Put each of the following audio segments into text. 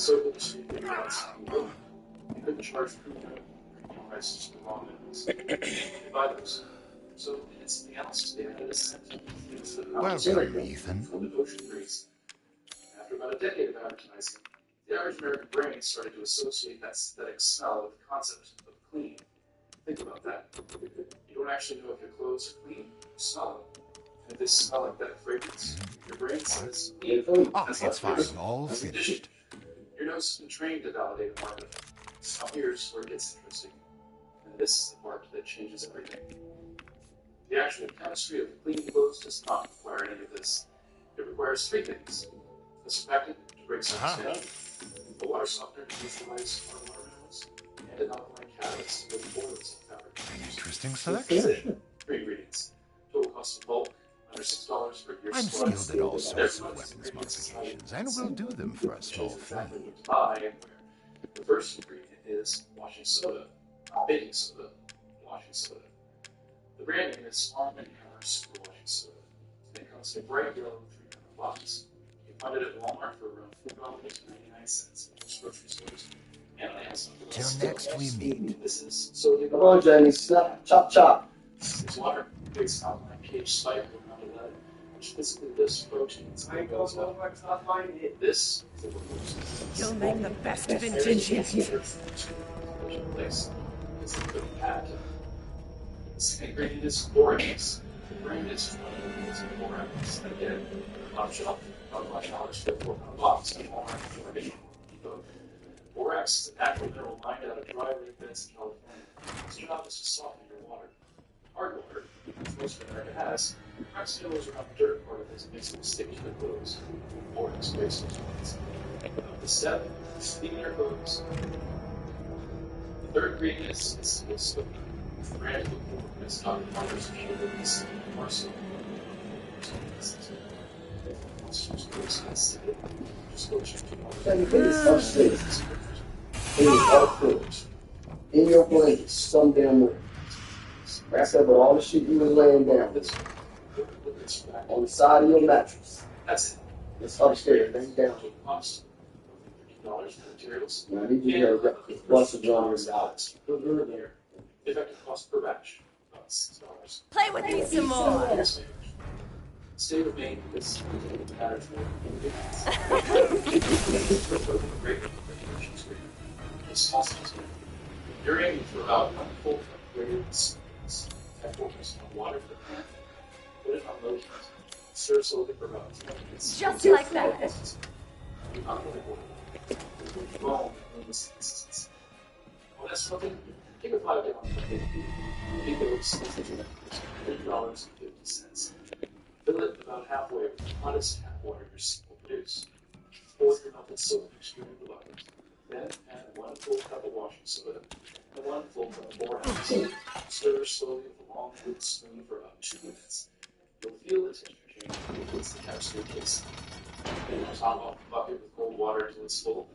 soap industry did not you couldn't charge premium prices for raw minerals. They buy those. So it's the analysis they had is things that Welcome, Ethan. from the ocean breeze. After about a decade of advertising, the average American brain started to associate that aesthetic smell with the concept of clean. Think about that. You don't actually know if your clothes are clean, you smell them. And if they smell like that fragrance, your brain says, Oh, it's fine, all finished. Your nose has been trained to validate a market. Now here's where it gets interesting. And this is the part that changes everything. The actual chemistry of clean clothes does not require any of this. It requires three things. A surfactant to break substantiation, a water softener to neutralize water minerals, and an alkaline catalyst with oils and fabric. An interesting selection. Three ingredients. Total cost of bulk, under $6 per year. I'm skilled at all sorts of weapons modifications, and will do them for a small fee. The first ingredient is washing soda, not baking soda, washing soda. The brand name is Almond Hammer Super Washing Soda. It comes in a bright yellow 3-pound box. You can find it at Walmart for around $4.99 in most grocery stores and on Amazon. Till next we meet. This is sodium. Come on, Jamie, snap, chop, chop. This is water. It's alkaline pH spike around 11, which physically lifts proteins. I go as well. This is a You'll make the best vintage yet. Place. It's a good pad. The second ingredient is borax. The brand is 20 units of borax. Again, on shelf, about $5 for a 4-pound box. Borax is a natural mineral mined out of dry lake beds in California. Its job is to soften your water. Hard water, which most of America has, cracks the yellows around the dirt particles and makes them stick to their clothes. Borax breaks those bonds. The step is cleaning your clothes. The third ingredient is steel soap. The brand of the is not requires to show that this more so. In your blanket, some damn way. Wrapped up with all the shit you was laying down on the side of your mattress. That's it. It's upstairs, then down. $50 for materials. Now, I need you to get a bunch of drummers out. Effective cost per batch, about $6. Play with me some more. Stay with me because it matters more. You're aiming for about 1 full cup grades. Focus on water for the plant. Put it on low heat. Stir slowly for about 10 minutes. Just like that. Well, that's something. Take a 5-gallon bucket. Make those $50.50. Fill it about halfway with the hottest tap water your sink will produce. Pour the melted soap mixture into the bucket. Then add 1 full cup of washing soda and 1 full cup of borax. Stir slowly with a long wooden spoon for about 2 minutes. You'll feel the texture change once the capsule kicks in. Then top off the bucket with cold water until it's full.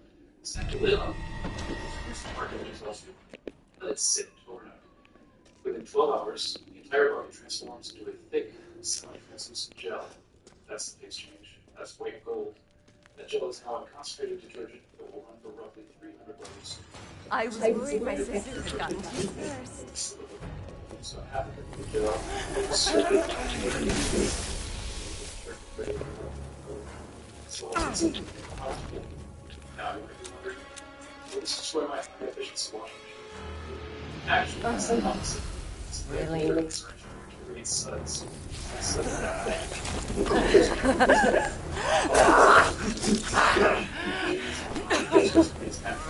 Snap the lid on. Let it sit overnight. Within 12 hours, the entire bucket transforms into a thick, semi-translucent gel. That's the phase change. That's white gold. That gel is now a concentrated detergent that will run for roughly $300. I was worried my sisters had gotten to you first. So half of the gel. Now you might be wondering, well, this is where my efficiency washing machine. Actually, it's the opposite. It's really? Creates suds.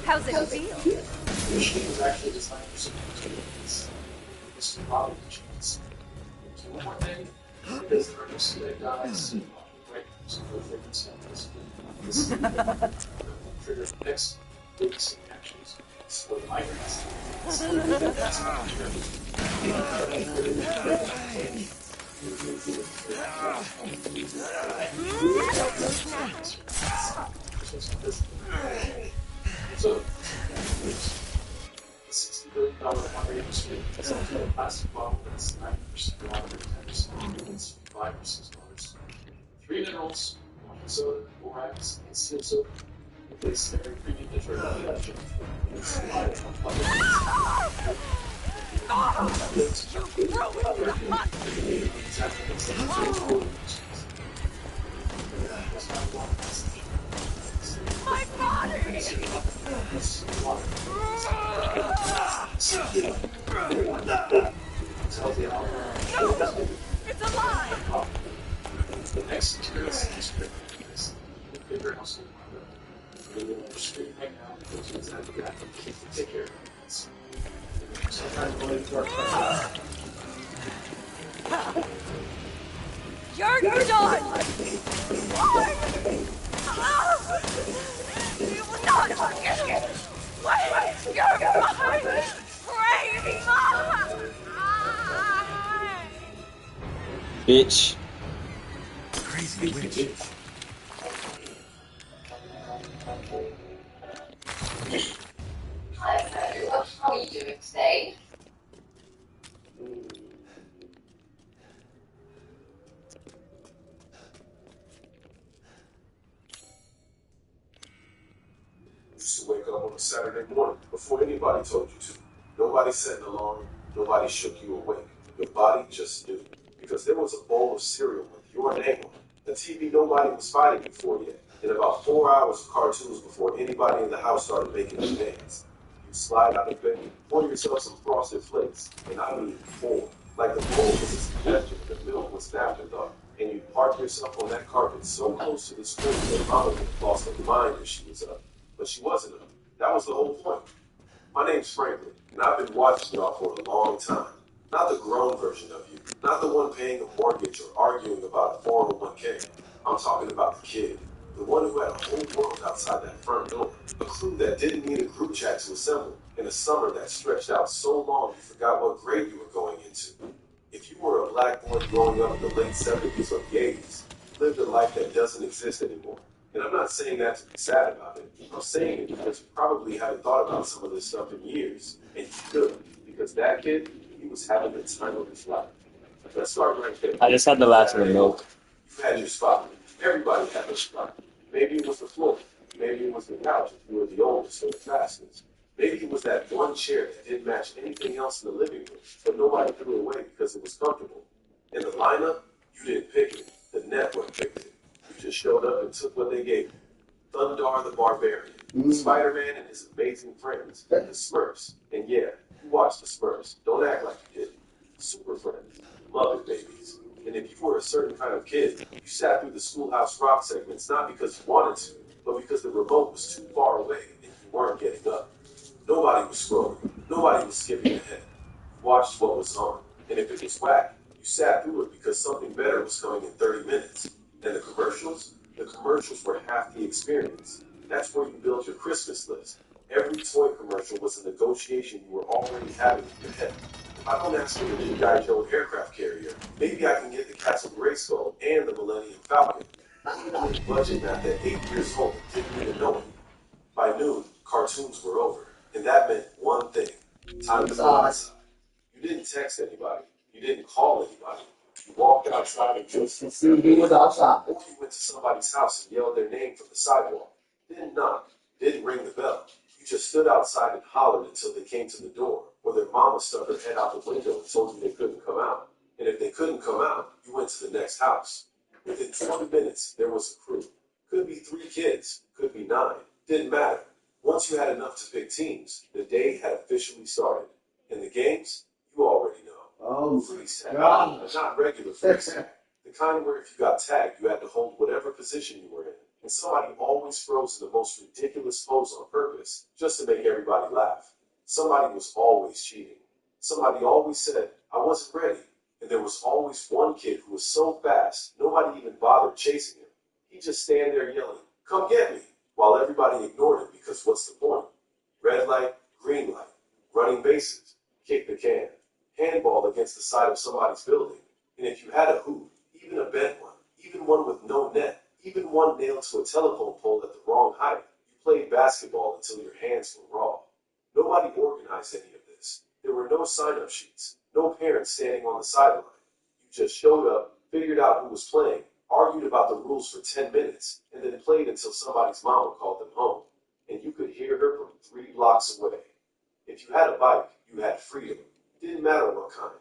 How's it feel? The machine was actually designed for some experience. This is probably the chance. So one more thing, because there are no synthetic dyes, right? So no fragrance samples. This is the trigger next focusing actions. So the migrants. That's not true. So, the $60 billion water industry is also a plastic bottle that's 90% water, 10% it's $5 or $6. 3 minerals, washing soda, borax, and steel soap. This very creepy picture of the legend. It's a lot of public. You ruined the hunt! My body! No! It's alive! The next experience is the bigger household. Maybe they're screaming right now because it's not good. Take care of it. Sometimes when it's dark, You're done! Why? You will not forget it! Wait! You're mine! Pray mine! Bitch. Crazy witch. Hi, everyone. How are you doing today? Used to wake up on a Saturday morning before anybody told you to. Nobody set an alarm, nobody shook you awake. Your body just knew. Because there was a bowl of cereal with your name on it. A TV nobody was fighting you for yet. And about 4 hours of cartoons before anybody in the house started making demands. You slide out of bed, pour yourself some frosted flakes, and I mean 4. Like the bowl was a suggestion, the milk was an afterthought. And you'd park yourself on that carpet so close to the screen that Mama would have lost her mind if she was up. But she wasn't up. That was the whole point. My name's Franklin, and I've been watching y'all for a long time. Not the grown version of you. Not the one paying a mortgage or arguing about a 401k. I'm talking about the kid. The one who had a whole world outside that front door. A crew that didn't need a group chat to assemble. In a summer that stretched out so long you forgot what grade you were going into. If you were a black boy growing up in the late 70s or the 80s, you lived a life that doesn't exist anymore. And I'm not saying that to be sad about it. I'm saying it because you probably haven't thought about some of this stuff in years. And you should. Because that kid, he was having the time of his life. Let's start right there. I just had the last of the milk. You had your spot. Everybody had their spot. Maybe it was the floor. Maybe it was the couch if you were the oldest or the fastest. Maybe it was that one chair that didn't match anything else in the living room, but nobody threw it away because it was comfortable. In the lineup, you didn't pick it. The network picked it. You just showed up and took what they gave you. Thundar the Barbarian, Spider-Man and his amazing friends, the Smurfs. And yeah, you watched the Smurfs. Don't act like you didn't. Super friends. Muppet babies. And if you were a certain kind of kid, you sat through the Schoolhouse Rock segments not because you wanted to, but because the remote was too far away and you weren't getting up. Nobody was scrolling. Nobody was skipping ahead. You watched what was on. And if it was whack, you sat through it because something better was coming in 30 minutes. And the commercials were half the experience. That's where you build your Christmas list. Every toy commercial was a negotiation you were already having in your head. If I don't ask for the new Guy Joe aircraft carrier, maybe I can get the Castle Grayskull and the Millennium Falcon. I need a budget math at 8 years old didn't even know it. By noon, cartoons were over. And that meant one thing. Time to go outside. You didn't text anybody. You didn't call anybody. You walked outside and just He was outside. or you went to somebody's house and yelled their name from the sidewalk. Didn't knock. Didn't ring the bell. You just stood outside and hollered until they came to the door. Or their mama stuck her head out the window and told you they couldn't come out. And if they couldn't come out, you went to the next house. Within 20 minutes, there was a crew. Could be 3 kids. Could be 9. Didn't matter. Once you had enough to pick teams, the day had officially started. And the games, you already know. Oh, Freeze tag, God. but not regular freeze tag. The kind where if you got tagged, you had to hold whatever position you were in. And somebody always froze in the most ridiculous pose on purpose, just to make everybody laugh. Somebody was always cheating. Somebody always said, I wasn't ready. And there was always one kid who was so fast, nobody even bothered chasing him. He'd just stand there yelling, come get me, while everybody ignored him because what's the point? Red light, green light, running bases, kick the can, handball against the side of somebody's building. And if you had a hoop, even a bent one, even one with no net, even one nailed to a telephone pole at the wrong height, you played basketball until your hands were raw. Nobody organized any of this. There were no sign-up sheets, no parents standing on the sideline. You just showed up, figured out who was playing, argued about the rules for 10 minutes, and then played until somebody's mama called them home. 3 blocks away. If you had a bike, you had freedom. Didn't matter what kind.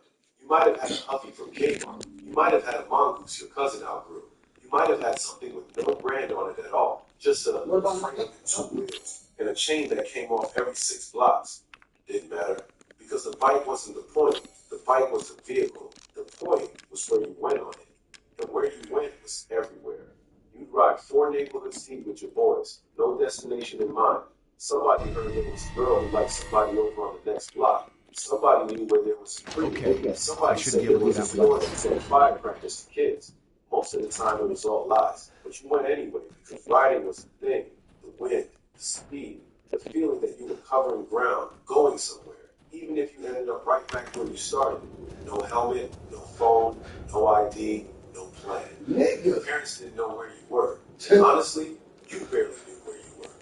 You might have had a Huffy from Kmart. You might have had a mongoose your cousin outgrew. You might have had something with no brand on it at all. Just a frame and 2 wheels and a chain that came off every 6 blocks. Didn't matter. Because the bike wasn't the point. The bike was the vehicle. The point was where you went on it. And where you went was everywhere. You'd ride 4 neighborhoods deep with your boys. No destination in mind. Somebody heard there was a girl who liked somebody over on the next block. Somebody knew where there was a free. Okay, I Somebody should said be there able to was get a out store with that sold fire practice for kids. Most of the time it was all lies. But you went anyway because riding was the thing. The wind, the speed, the feeling that you were covering ground, going somewhere. Even if you ended up right back where you started. No helmet, no phone, no ID, no plan. Your parents didn't know where you were. And honestly, you barely knew where you were.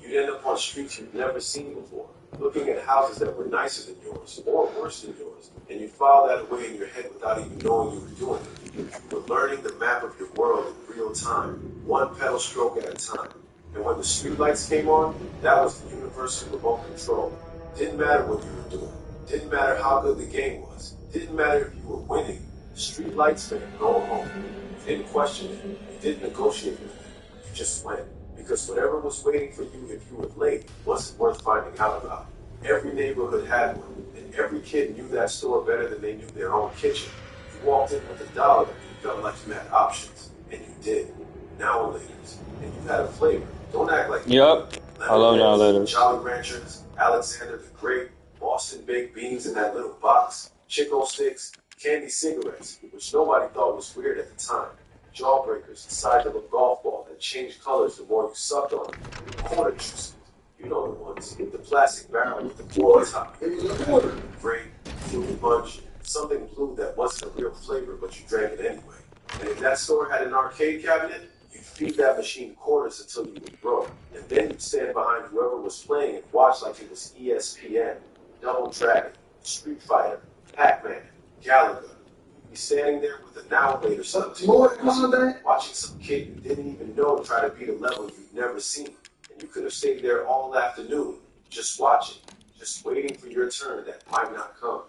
You'd end up on streets you'd never seen before, looking at houses that were nicer than yours, or worse than yours, and you file that away in your head without even knowing you were doing it. You were learning the map of your world in real time, one pedal stroke at a time. And when the streetlights came on, that was the universal remote control. Didn't matter what you were doing. Didn't matter how good the game was. Didn't matter if you were winning. The streetlights meant go home. You didn't question it. You didn't negotiate with it. You just went. Because whatever was waiting for you if you were late wasn't worth finding out about. Every neighborhood had one, and every kid knew that store better than they knew their own kitchen. You walked in with $1 and you felt like you had options, and you did. Now or later's, and you had a flavor. Don't act like you Yup. Hello, now later. Jolly Ranchers, Alexander the Great, Boston baked beans in that little box, Chico sticks, candy cigarettes, which nobody thought was weird at the time. Jawbreakers the size of a golf ball that changed colors the more you sucked on them. Quarter juices. You know the ones. The plastic barrel with the floor top. Grape, fruit punch, something blue that wasn't a real flavor, but you drank it anyway. And if that store had an arcade cabinet, you'd feed that machine quarters until you were broke. And then you'd stand behind whoever was playing and watch like it was ESPN, Double Dragon, Street Fighter, Pac-Man, Galaga. You'd be standing there with a now later something, watching some kid you didn't even know try to beat a level you'd never seen. And you could have stayed there all afternoon, just watching, just waiting for your turn that might not come.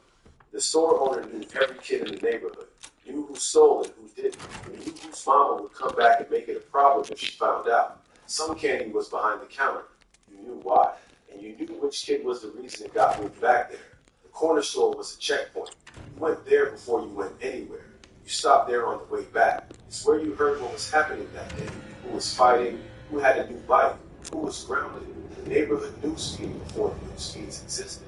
The store owner knew every kid in the neighborhood, knew who stole and who didn't, knew whose mama would come back and make it a problem if she found out. Some candy was behind the counter. You knew why, and you knew which kid was the reason it got moved back there. The corner store was a checkpoint. You went there before you went anywhere. You stopped there on the way back. It's where you heard what was happening that day, who was fighting, who had a new bike, who was grounded. The neighborhood newsfeed before the newsfeeds existed.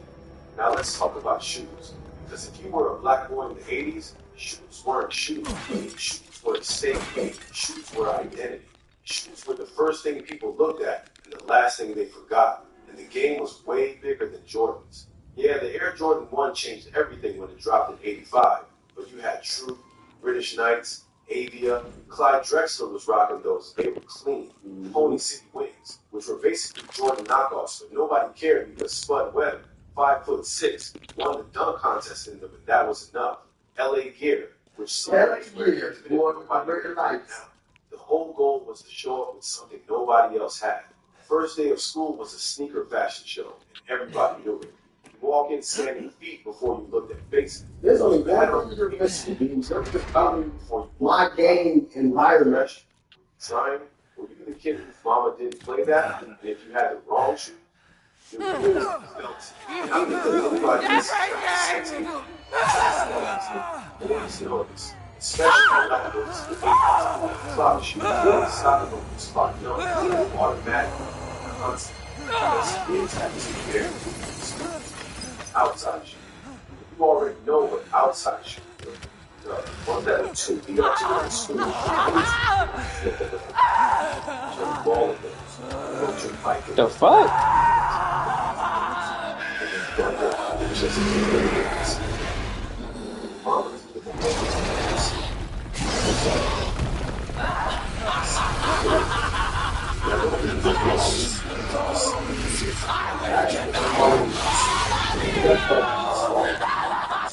Now let's talk about shoes. Because if you were a black boy in the 80s, shoes weren't shoes. Shoes were a statement. Shoes were identity. Shoes were the first thing people looked at and the last thing they forgot. And the game was way bigger than Jordan's. Yeah, the Air Jordan 1 changed everything when it dropped in '85. But you had True, British Knights, Avia. Clyde Drexler was rocking those. They were clean. Pony City Wings, which were basically Jordan knockoffs, but nobody cared because Spud Webb, 5'6", won the dunk contest in them, and that was enough. LA Gear, which somebody's wearing nobody now. The whole goal was to show up with something nobody else had. First day of school was a sneaker fashion show, and everybody knew it. You walk in scanning feet before you looked at faces. There's only one other missing being my game environment. Trying, were you the kid whose mama didn't play that? And if you had the wrong shoe, you felt it. And I think that nobody always noticed. Especially when I was the clock shoe, soccer was spot no, automatically, constant. Because kids have to be very outside shoe. You already know what outside shoe is. One that to be up to the school. The fuck?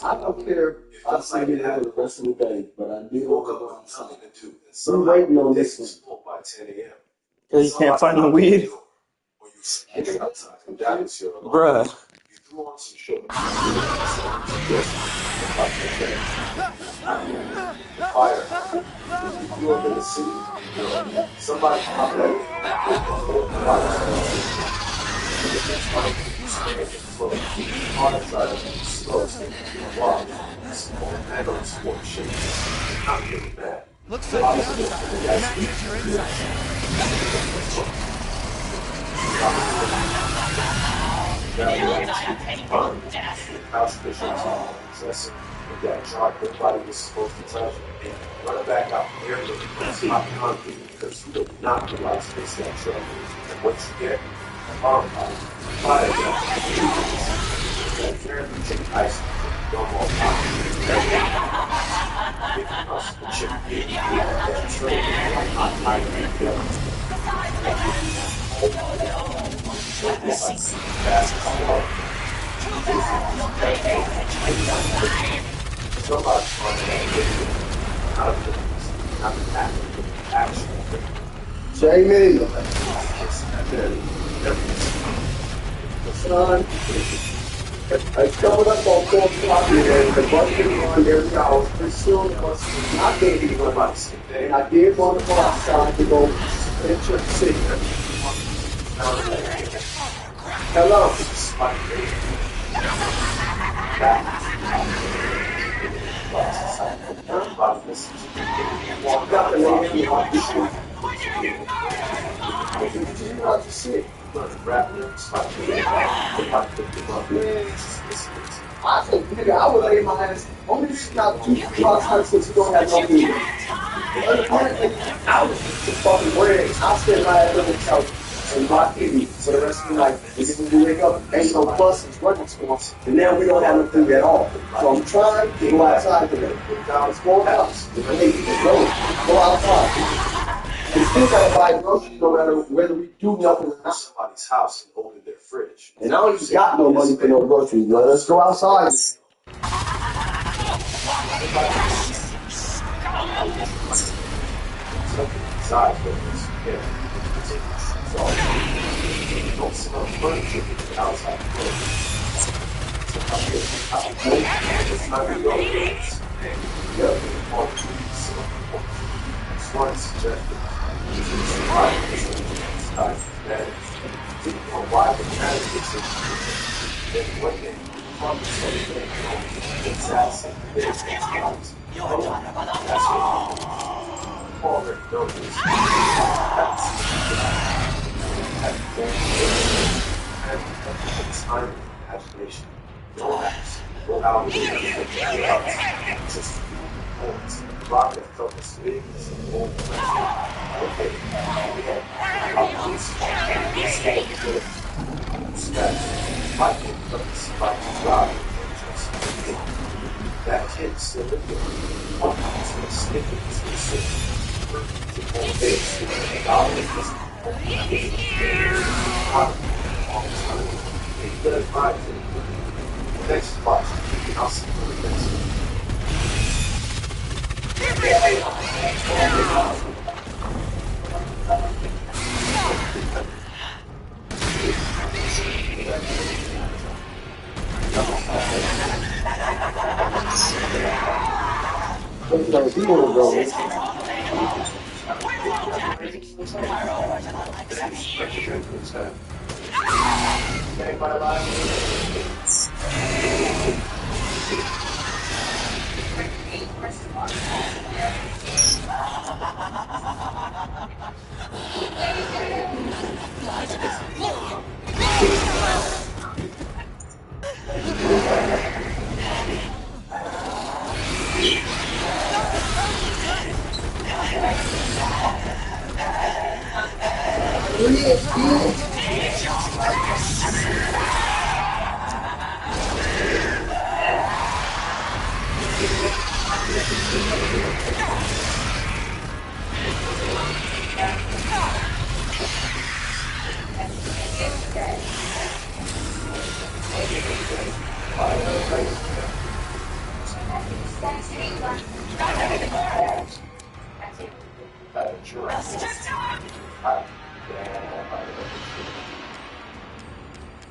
I don't care. I'll say it for the rest of the day, but I do. Woke up with something to do. I'm waiting on this one. By 10 a.m. Because you can't find the weed. Or you Bruh. You threw on some shorts. Fire. You grew up in the city. Somebody popped up. Hard outside of slow, walk. And on sport shit. I'm really bad. Looks like the outfit matches your insight. House officials possessing that chocolate body was supposed to touch and run back out there with hot concrete because you would not realize face that truck. And what you get? Bomb body. Fire gun. That fairly cheap ice no more pop. Giving us the chip that train like hot iron guns. Fast as well. Somebody's trying to not action. Jamie, son, I covered up on 4 o'clock and the bucket on there. I was pretty soon. I can't even go by. And I did want to go outside to go finish up the city. Hello. Walked out and they hit me off the street. What you see? I said, nigga, I would lay my ass on this couch 2 times since you don't have no food. Apparently, I was just fucking bread. I spent my ass on the couch and my TV for the rest of the night. And then when we wake up, ain't no buses running to us. And now we don't have no food at all. So I'm trying to go outside today. Down this small house. I need to go outside. We still gotta buy groceries no matter whether we do nothing or not. Somebody's house and open their fridge. And I don't even got no money for no groceries. Let us go outside. Side focus. Yeah. Don't smell furniture outside. It's not going to go. It's one suggestion. Why the transition? Then what they from something it's asking this that's what already knows this. And time agitation. No apps. No algorithms. Just rock that felt as big as an old okay. That kid's still in there. One is going to stick it to the city. Next spot, I'll see you next.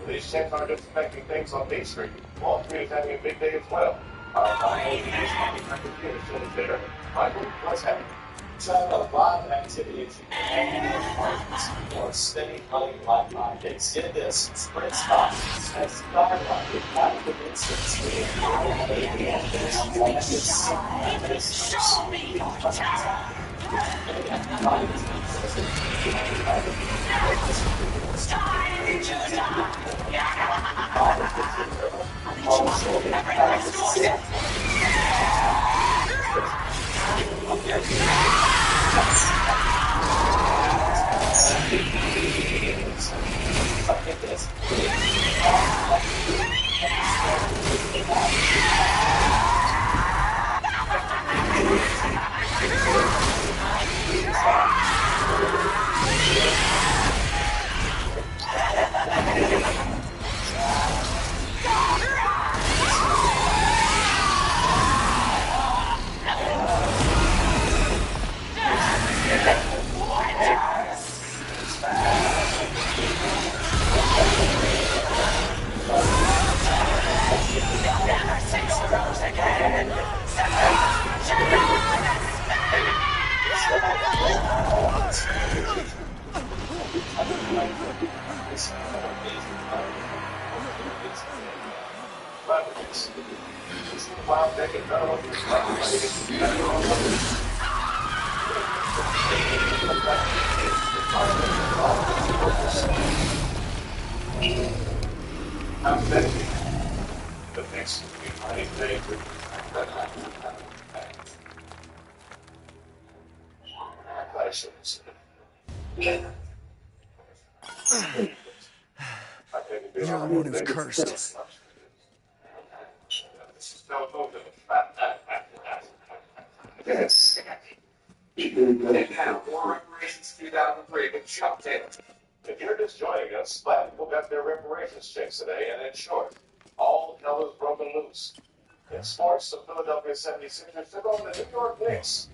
These checks aren't just affecting things on Main Street. Wall Street is having a big day as well. Our economy is coming back to the still there. Michael, what's happening? So a lot of activities or spending money like it's in this sprint stock has skyrocketed out of the instance. You're the one who's cursed. Yes. War reparations 2003 with Chuck Taylor. If you're just joining us, black people got their reparations checks today, and in short, all hell is broken loose. In sports, the Philadelphia 76ers took on the New York Knicks.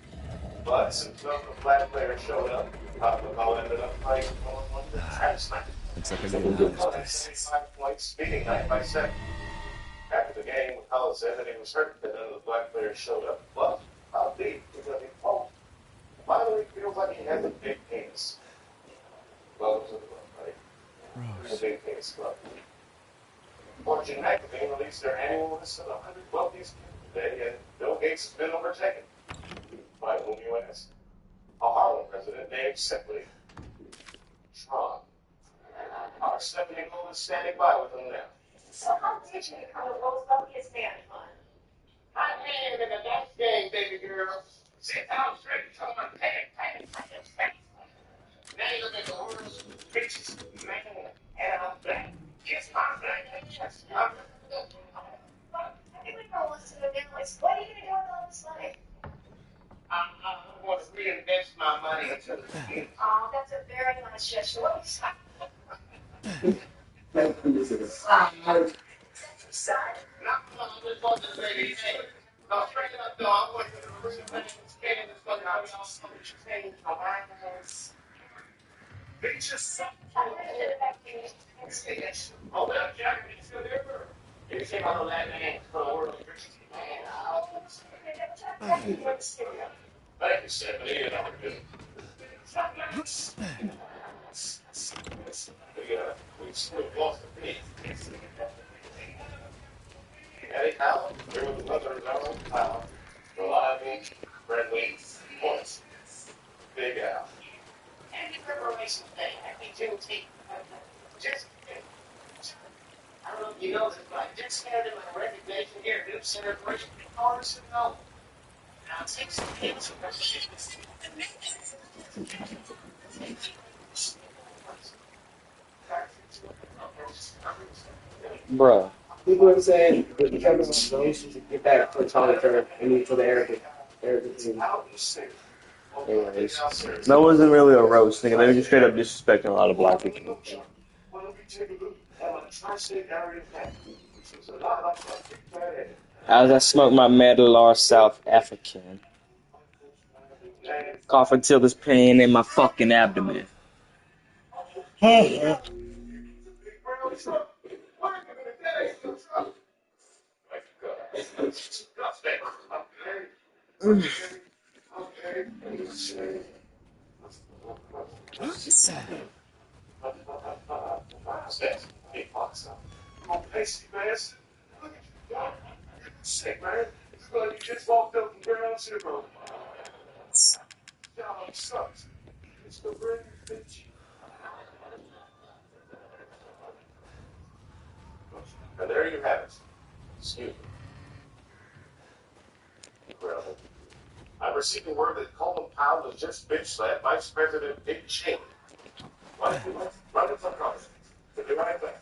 But since none of the black players showed up, McCollum ended up playing 1-1 with Travis Knight. Looks like I get an honest piece. 75 points, beating Knight by 7. After the game, McCollum said that he was hurt that none of the black players showed up. But how deep is that fault? Finally, feels like he has a big penis. Welcome to the club, buddy. The big penis club. Fortune magazine released their annual list of 100 wealthiest people today, and Bill Gates has been overtaken. By whom you ask? A Harlem resident named simply Tron. Our Stephanie Gold is standing by with him now. So how did you become the world's wealthiest man, Fun? I came in the next game, baby girl. Sit down straight and tell my pay. Now you look at the world's richest man, and I'm black. Kiss my black chest. I think we know what's to do. What are you going to do with all this money? I'm going to reinvest my money into the future. Oh, that's a very nice gesture. What is that? This is Is that your son? No, I'm just going to say these things. No, straight up, though, I'm going to reinvest this game. It's going to be all change my mind. Bitch, just oh, well, Jack, you still there? You came out of that name for the world. Thank you, Stephanie, and I'm good. We still lost the beat. Eddie Allen, here with another Allen, reliable, friendly voice. Big Al. And the preparation thing, I think Juneteenth, just, I don't know if you know this, but I just handed my resignation here at New Center for Hours ago. Now, it takes some people to appreciate this. Bruh. people are saying that Kevin Rose should get back for Charlie Kirk and for the Arabic team. Anyways, that wasn't really a roast, nigga. They were just straight up disrespecting a lot of black people. As I smoke my Medalar South African, cough until there's pain in my fucking abdomen. Sick, man. It's like you just walked up from ground zero. Job sucks. It's the ring, bitch. And there you have it. Excuse me. Incredible. I'm receiving word that Coleman Powell was just bitch slapped Vice President Dick Cheney. Run it for cover. We'll be right back.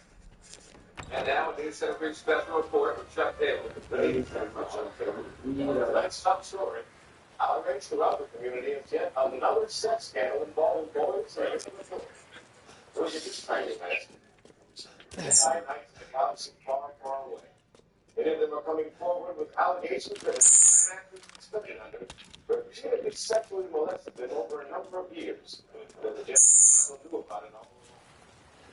And now, a new Senate special report from Chuck Taylor. Tonight's top story. Outrage throughout the community of yet another sex scandal involving boys and girls. So you just trying to imagine. The high nights in the galaxy far, far away. Many of them are coming forward with allegations that an actor studied under repeatedly sexually molested them over a number of years. And the Jedi knew about it all.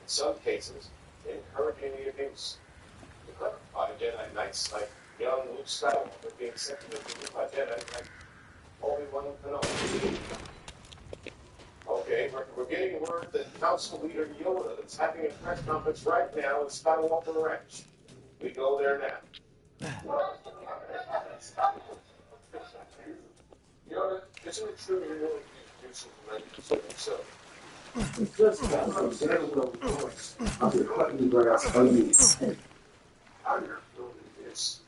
In some cases, encouraging the abuse. The clever part of Jedi Knights like young Luke Skywalker being sexually abused by Jedi like Obi-Wan Kenobi. Okay, we're getting word that Council Leader Yoda is having a press conference right now at Skywalker Ranch. We go there now. Yoda, isn't it true you're willing to do something like this for yourself? It's just that I'm saying with those boys. I'm just cutting you right out of you. How you're building this.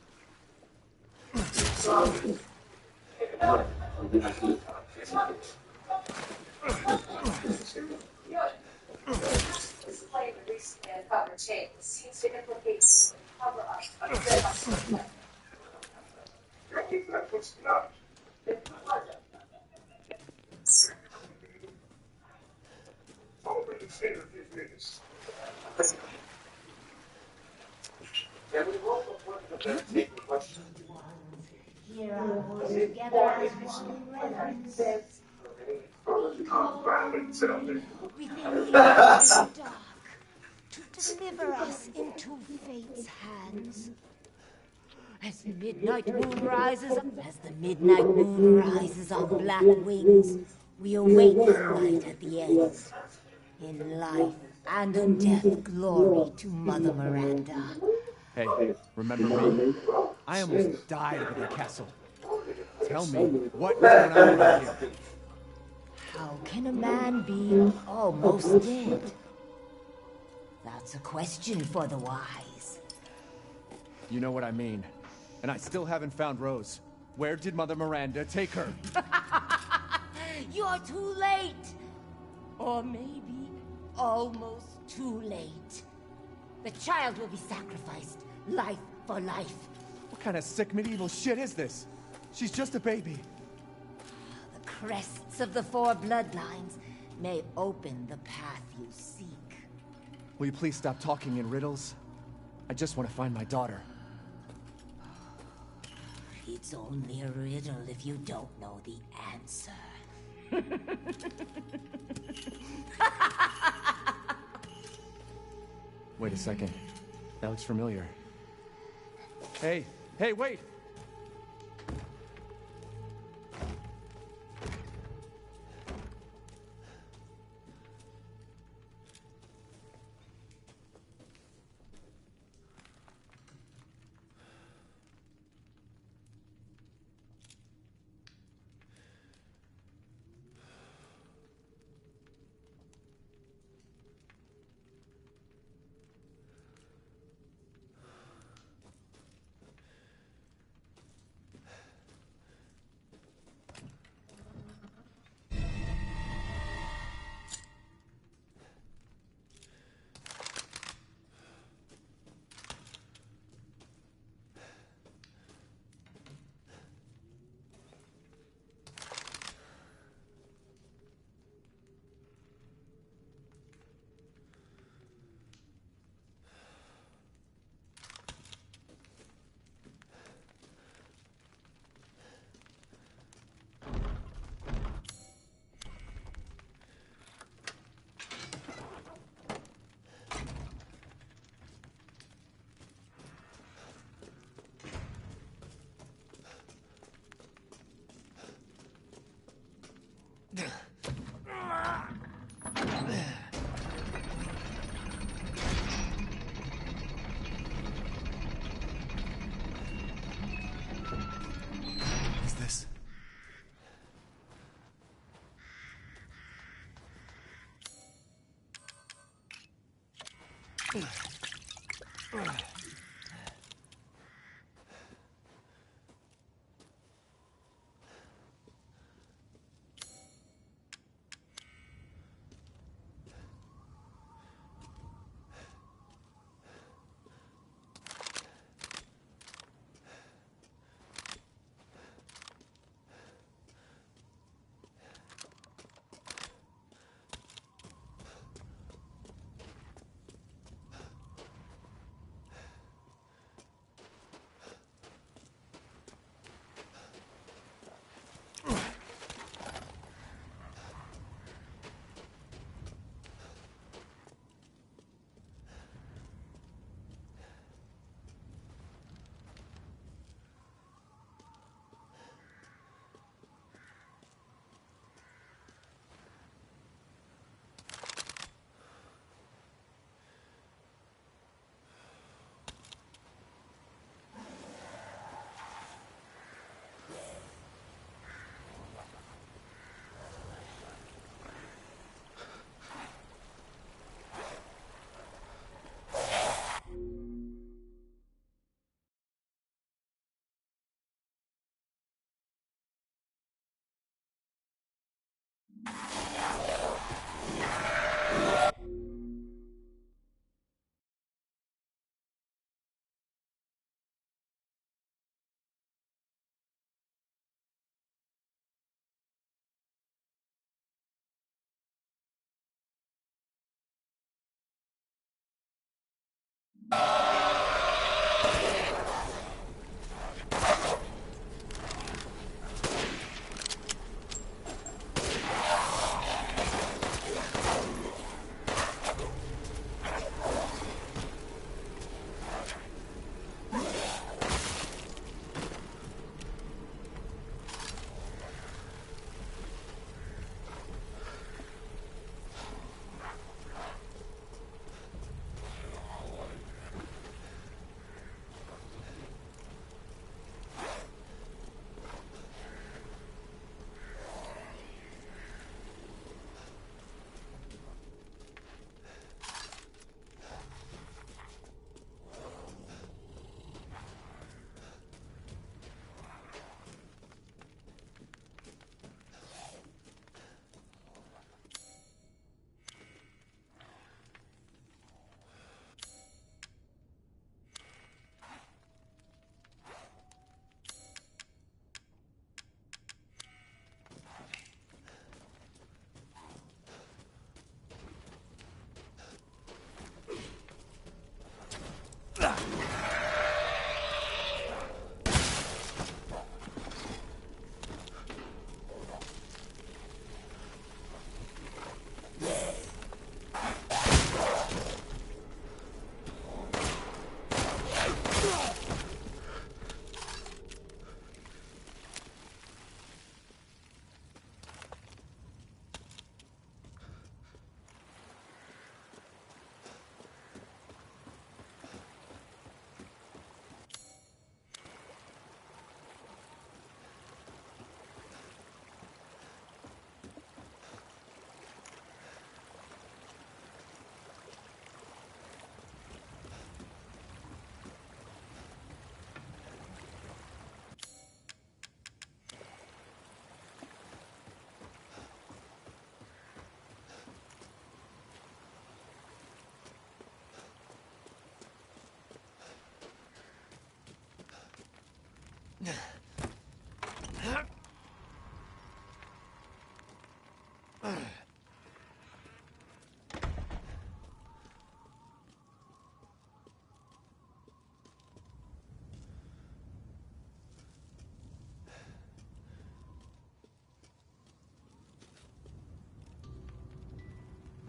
This claim recently uncovered tape seems to implicate the cover-up of the That was not. Already failed this. Can we roll the one of the tape question? Here are all together as one remnant. We think the dark to deliver us into fate's hands. As the midnight moon rises on black wings, we await the light at the end. In life and in death, glory to Mother Miranda. Hey, remember me? I almost died over that castle. Tell me, what is going on around here? How can a man be almost dead? That's a question for the wise. You know what I mean. And I still haven't found Rose. Where did Mother Miranda take her? You're too late! Or maybe almost too late. The child will be sacrificed, life for life. What kind of sick medieval shit is this? She's just a baby. The crests of the four bloodlines may open the path you seek. Will you please stop talking in riddles? I just want to find my daughter. It's only a riddle if you don't know the answer. Wait a second. That looks familiar. Hey, wait!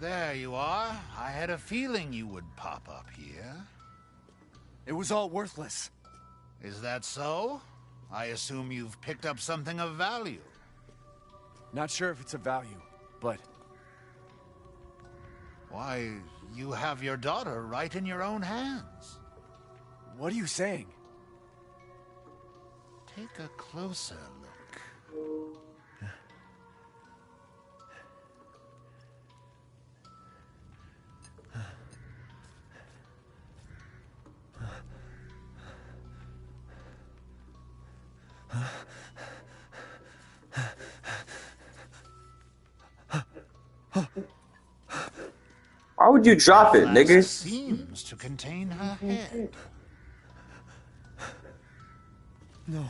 There you are. I had a feeling you would pop up here. It was all worthless. Is that so? I assume you've picked up something of value. Not sure if it's of value, but... Why, you have your daughter right in your own hands. What are you saying? Take a closer look. Why would you drop it, Flask nigga? seems to contain her head. No.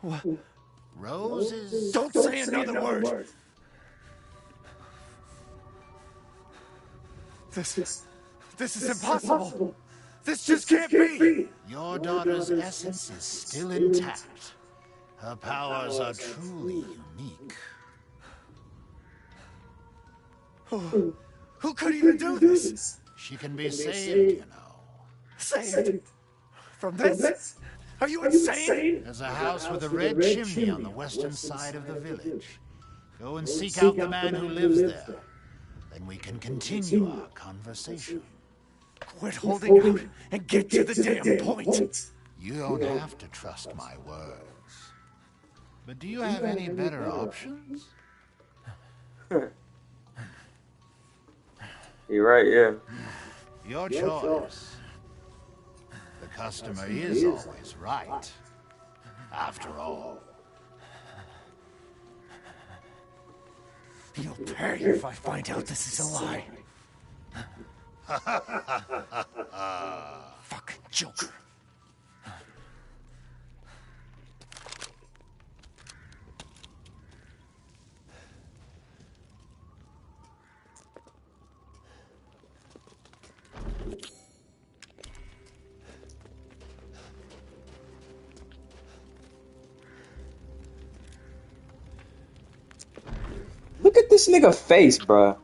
What? Roses. Don't say another word. This is impossible. This just can't be. Your daughter's essence is still intact. Her powers are truly unique. Who could even do this? She can be saved, you know. Saved? From this? Are you insane? There's a house with a red chimney on the western side of the village. Go and seek out the man who lives there. Then we can continue our conversation. Quit holding out and get to the damn point. You don't have to trust my words. But do you have any better options? You're right, yeah. Your choice. The customer is always right. After all. You'll pay if I find out this is a lie. Fucking joker. Look at this nigga face, bruh.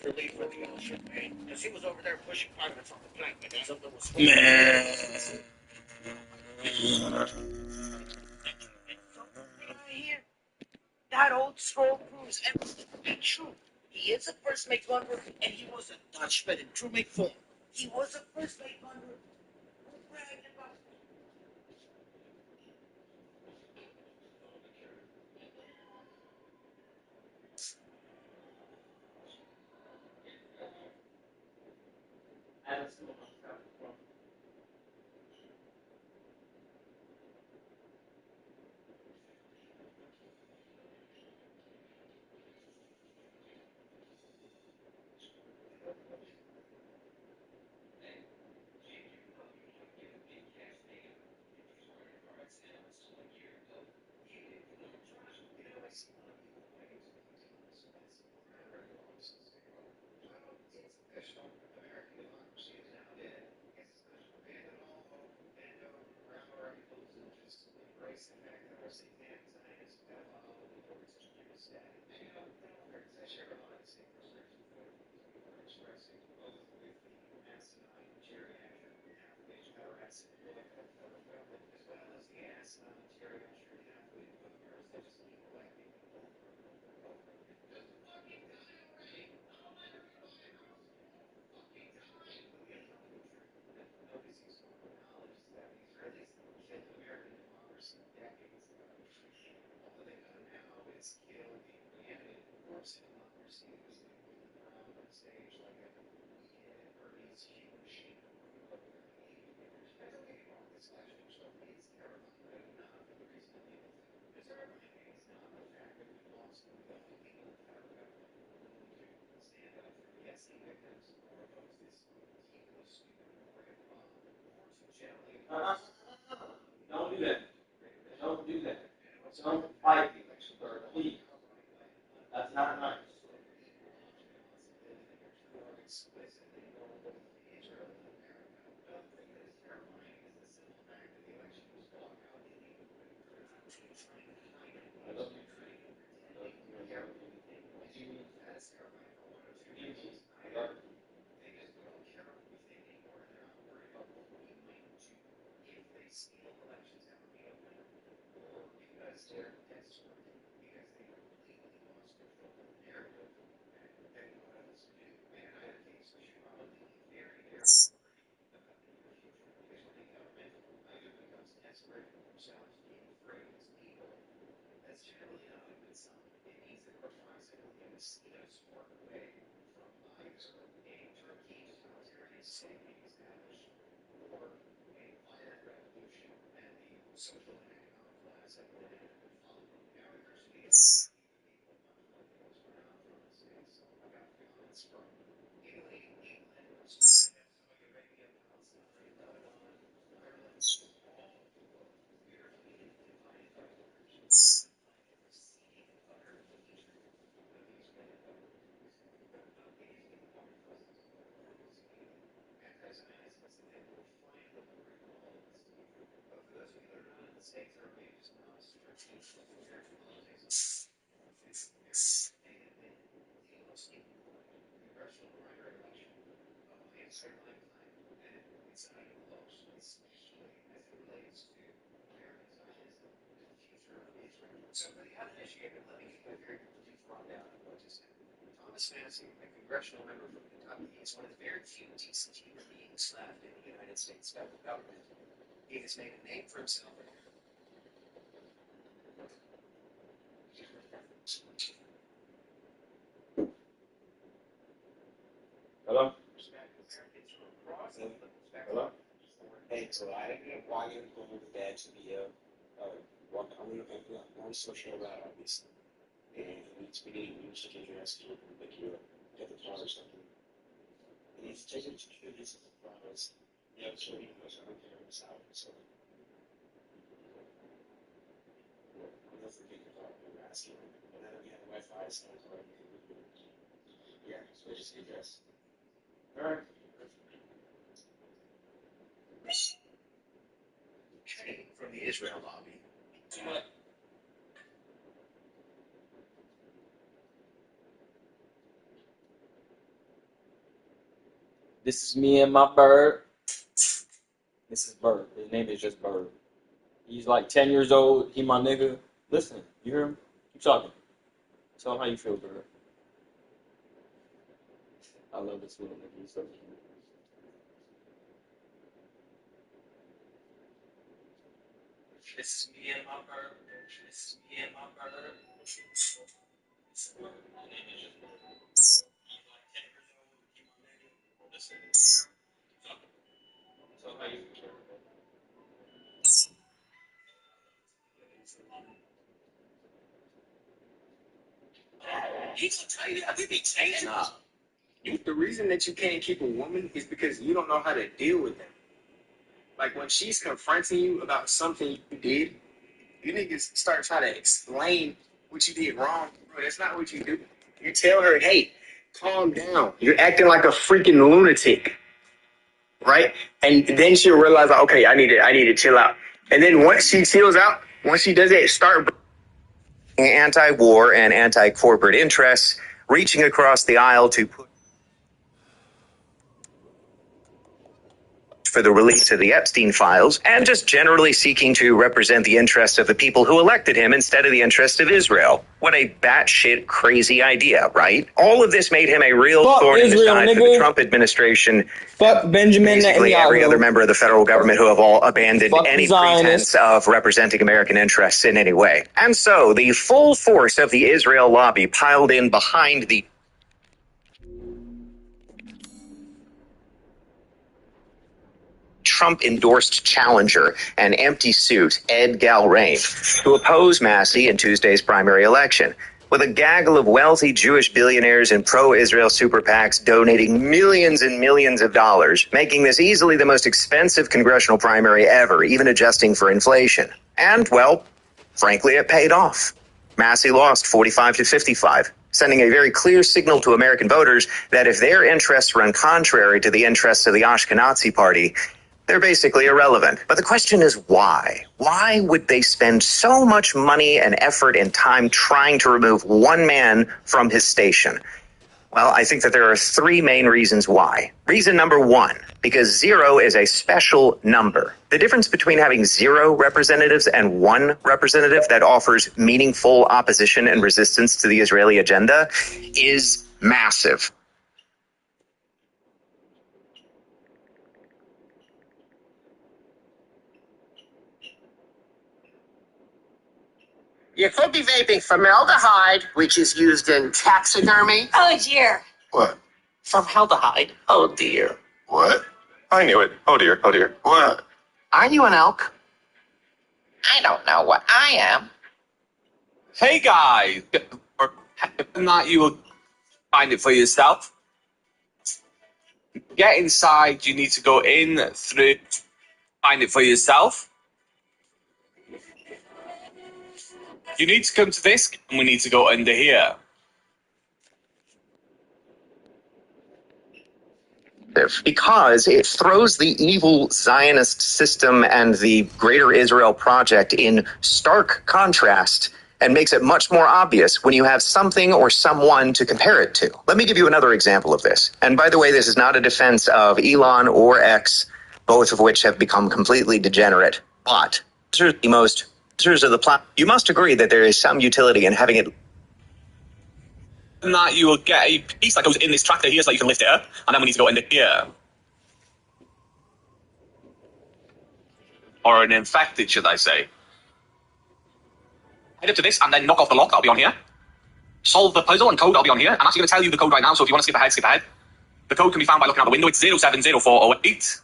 relief for the ocean, right? Because he was over there pushing condiments on the plank, but something was here. That old scroll proves everything to be true. He is a first mate gunner, and he was a Dutchman in true make form. He was a first mate gunner. We're bragging about Don't do that. Don't do that. Don't fight the election, please. That's not nice. Thomas Massey, a congressional member from Kentucky, is one of the very few decent human beings left in the United States federal government. He has made a name for himself. Hello? Hello? Hey, so I want you to go with Dad to be one social route, obviously. And we need to use to get your ass to make you get the car or something. And he's taking securities as a promise. Yeah, so he knows I don't care what's out. So don't forget the car you're asking. And then we have Wi-Fi, so yeah, so just get this. Alright. Okay, from the Israel lobby. This is me and my bird. This is Bird. His name is just Bird. He's like 10 years old. He my nigga. Listen, you hear him? Keep talking. Tell him how you feel, Bird. I love this little nigga. He's so cute. This is me and my bird. This is me and my bird. This is Bird. My name is just Bird. He's like 10 years old. He my nigga. Listen, keep talking. Tell him how you feel. He's a tiny. I think he changed. Nah. The reason that you can't keep a woman is because you don't know how to deal with them. Like when she's confronting you about something you did, you niggas start trying to explain what you did wrong. Bro, that's not what you do. You tell her, hey, calm down. You're acting like a freaking lunatic. Right? And then she'll realize, okay, I need to chill out. And then once she chills out, once she does it, start anti-war and anti-corporate interests, reaching across the aisle to put for the release of the Epstein files, and just generally seeking to represent the interests of the people who elected him instead of the interest of Israel. What a batshit crazy idea, right? All of this made him a real thorn in the side for the Trump administration. Fuck Benjamin Basically, Netanyahu. every other member of the federal government who have all abandoned any pretense of representing American interests in any way. And so, the full force of the Israel lobby piled in behind the Trump-endorsed challenger, an empty suit, Ed Galrain, to oppose Massey in Tuesday's primary election, with a gaggle of wealthy Jewish billionaires and pro-Israel super PACs donating millions and millions of dollars, making this easily the most expensive congressional primary ever, even adjusting for inflation. And, well, frankly, it paid off. Massey lost 45 to 55. Sending a very clear signal to American voters that if their interests run contrary to the interests of the Ashkenazi party, they're basically irrelevant. But the question is why? Why would they spend so much money and effort and time trying to remove one man from his station? Well, I think that there are three main reasons why. Reason number one, because 0 is a special number. The difference between having 0 representatives and 1 representative that offers meaningful opposition and resistance to the Israeli agenda is massive. You could be vaping formaldehyde, which is used in taxidermy. Oh dear. What? Formaldehyde. Oh dear. What? I knew it. Oh dear. Oh dear. What? Are you an elk? I don't know what I am. Hey guys, or not you will find it for yourself. Get inside. You need to go in through. Find it for yourself. You need to come to this, and we need to go under here. Because it throws the evil Zionist system and the Greater Israel Project in stark contrast and makes it much more obvious when you have something or someone to compare it to. Let me give you another example of this. And by the way, this is not a defense of Elon or X, both of which have become completely degenerate. But the most users of the platform, you must agree that there is some utility in having it. That you will get a piece that goes in this tractor here so that you can lift it up, and then we need to go into here. Or an infected, should I say. Head up to this and then knock off the lock, that'll be on here. Solve the puzzle and code, that'll be on here. I'm actually going to tell you the code right now, so if you want to skip ahead, skip ahead. The code can be found by looking out the window. It's 070408.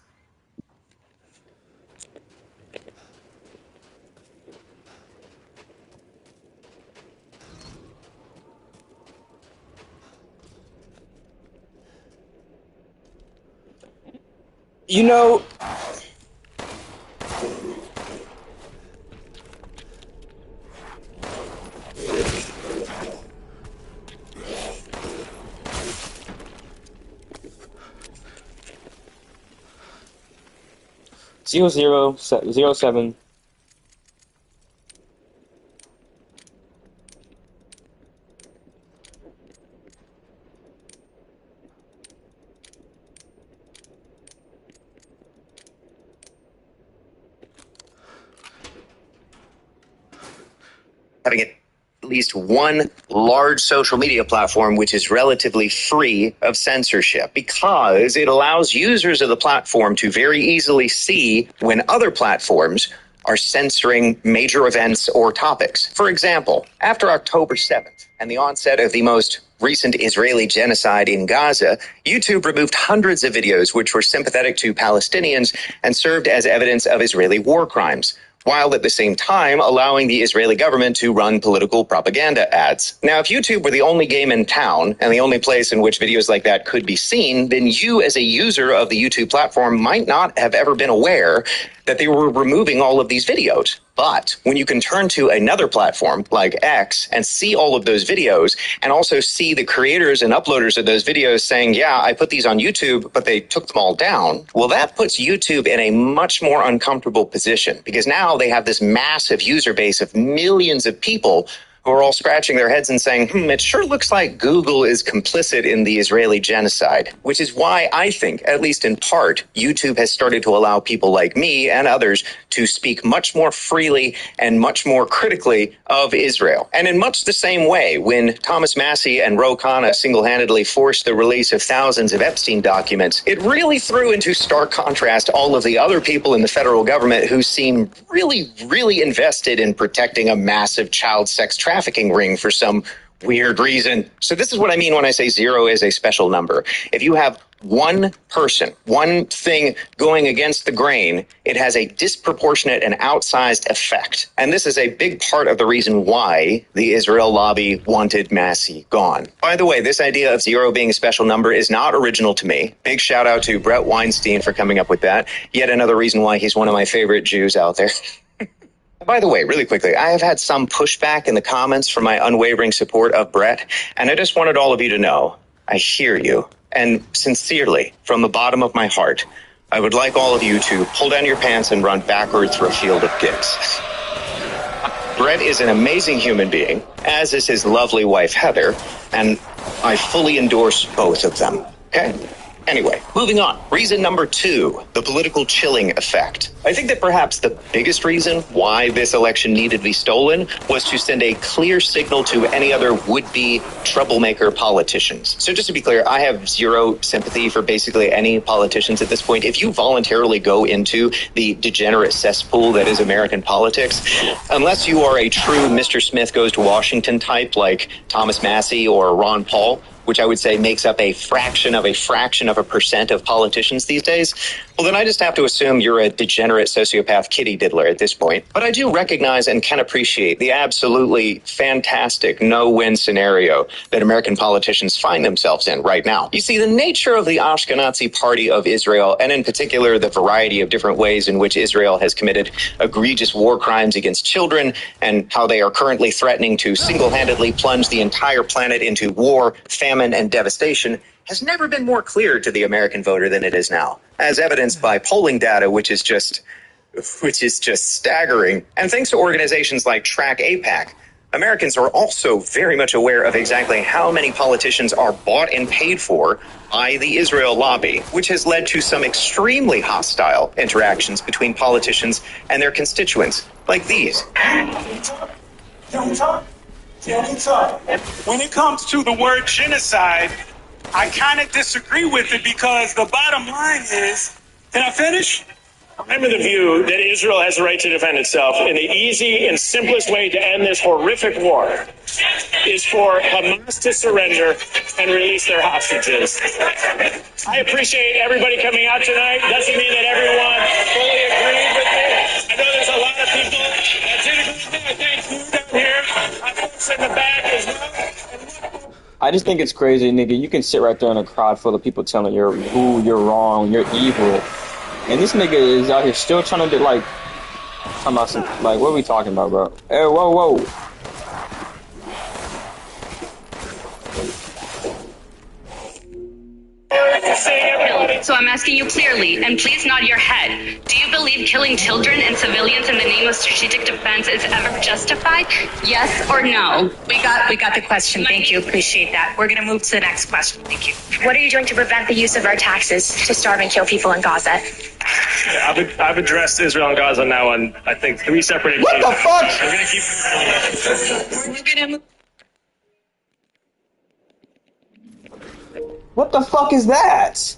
You know, zero 07. having at least one large social media platform which is relatively free of censorship, because it allows users of the platform to very easily see when other platforms are censoring major events or topics. For example, after October 7th and the onset of the most recent Israeli genocide in Gaza, YouTube removed hundreds of videos which were sympathetic to Palestinians and served as evidence of Israeli war crimes, while at the same time allowing the Israeli government to run political propaganda ads. Now, if YouTube were the only game in town and the only place in which videos like that could be seen, then you as a user of the YouTube platform might not have ever been aware that they were removing all of these videos. But when you can turn to another platform like X and see all of those videos, and also see the creators and uploaders of those videos saying, yeah, I put these on YouTube, but they took them all down, well, that puts YouTube in a much more uncomfortable position, because now they have this massive user base of millions of people who are all scratching their heads and saying, it sure looks like Google is complicit in the Israeli genocide, which is why I think, at least in part, YouTube has started to allow people like me and others to speak much more freely and much more critically of Israel. And in much the same way, when Thomas Massie and Ro Khanna single-handedly forced the release of thousands of Epstein documents, it really threw into stark contrast all of the other people in the federal government who seem really, really invested in protecting a massive child sex trafficking ring for some weird reason. So this is what I mean when I say 0 is a special number. If you have one person, one thing going against the grain, it has a disproportionate and outsized effect. And this is a big part of the reason why the Israel lobby wanted Massie gone. By the way, this idea of 0 being a special number is not original to me. Big shout out to Brett Weinstein for coming up with that. Yet another reason why he's one of my favorite Jews out there. By the way, really quickly, I have had some pushback in the comments for my unwavering support of Brett, and I just wanted all of you to know, I hear you. And sincerely, from the bottom of my heart, I would like all of you to pull down your pants and run backwards through a field of dicks. Brett is an amazing human being, as is his lovely wife, Heather, and I fully endorse both of them. Okay? Anyway, moving on. Reason number 2, the political chilling effect. I think that perhaps the biggest reason why this election needed to be stolen was to send a clear signal to any other would-be troublemaker politicians. So just to be clear, I have 0 sympathy for basically any politicians at this point. If you voluntarily go into the degenerate cesspool that is American politics, unless you are a true Mr. Smith Goes to Washington type like Thomas Massie or Ron Paul, which I would say makes up a fraction of a percent of politicians these days, well, then I just have to assume you're a degenerate sociopath kitty diddler at this point. But I do recognize and can appreciate the absolutely fantastic no-win scenario that American politicians find themselves in right now. You see, the nature of the Ashkenazi Party of Israel, and in particular the variety of different ways in which Israel has committed egregious war crimes against children, and how they are currently threatening to single-handedly plunge the entire planet into war, famine, and devastation, has never been more clear to the American voter than it is now, as evidenced by polling data, which is just staggering. And thanks to organizations like Track APAC, Americans are also very much aware of exactly how many politicians are bought and paid for by the Israel lobby, which has led to some extremely hostile interactions between politicians and their constituents, like these. When it comes to the word genocide, I kind of disagree with it, because the bottom line is, can I finish? I'm of the view that Israel has the right to defend itself, and the easy and simplest way to end this horrific war is for Hamas to surrender and release their hostages. I appreciate everybody coming out tonight. Doesn't mean that everyone fully agreed with me. I know there's a lot of people that did agree with me. I thank you down here. I folks in the back as well. I just think it's crazy, nigga. You can sit right there in a crowd full of people telling you you're wrong, you're evil. And this nigga is out here still trying to do, like, talking about some, like, what are we talking about, bro? Hey, whoa. So I'm asking you clearly, and please nod your head. Do you believe killing children and civilians in the name of strategic defense is ever justified? Yes or no? We got the question. Thank you. Appreciate that. We're going to move to the next question. Thank you. What are you doing to prevent the use of our taxes to starve and kill people in Gaza? Yeah, I've addressed Israel and Gaza now on, I think, 3 separate occasions. What the fuck? We're going to keep... What the fuck is that?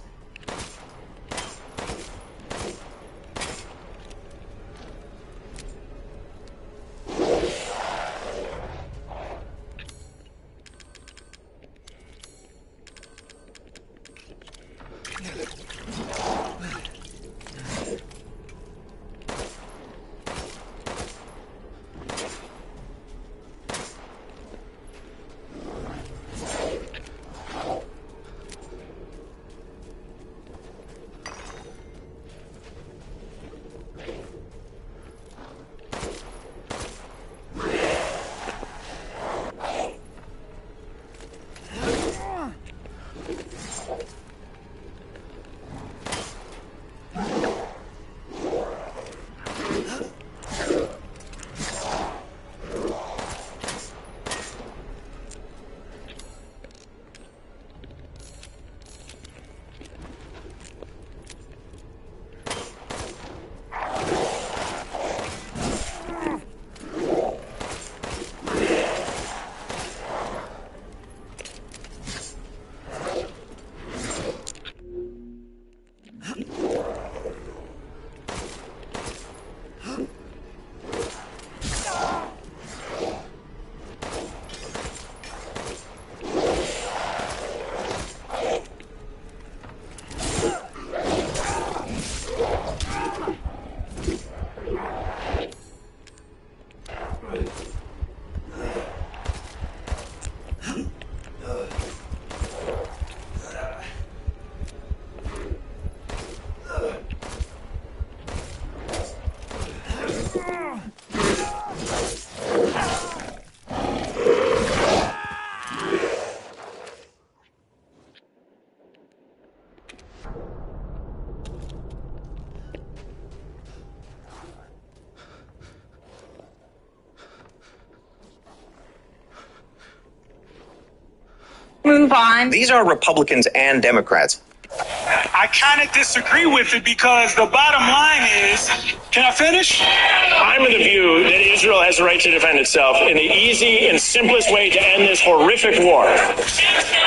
Move on. These are Republicans and Democrats. I kind of disagree with it because the bottom line is, can I finish? I'm of the view that Israel has the right to defend itself, and the easy and simplest way to end this horrific war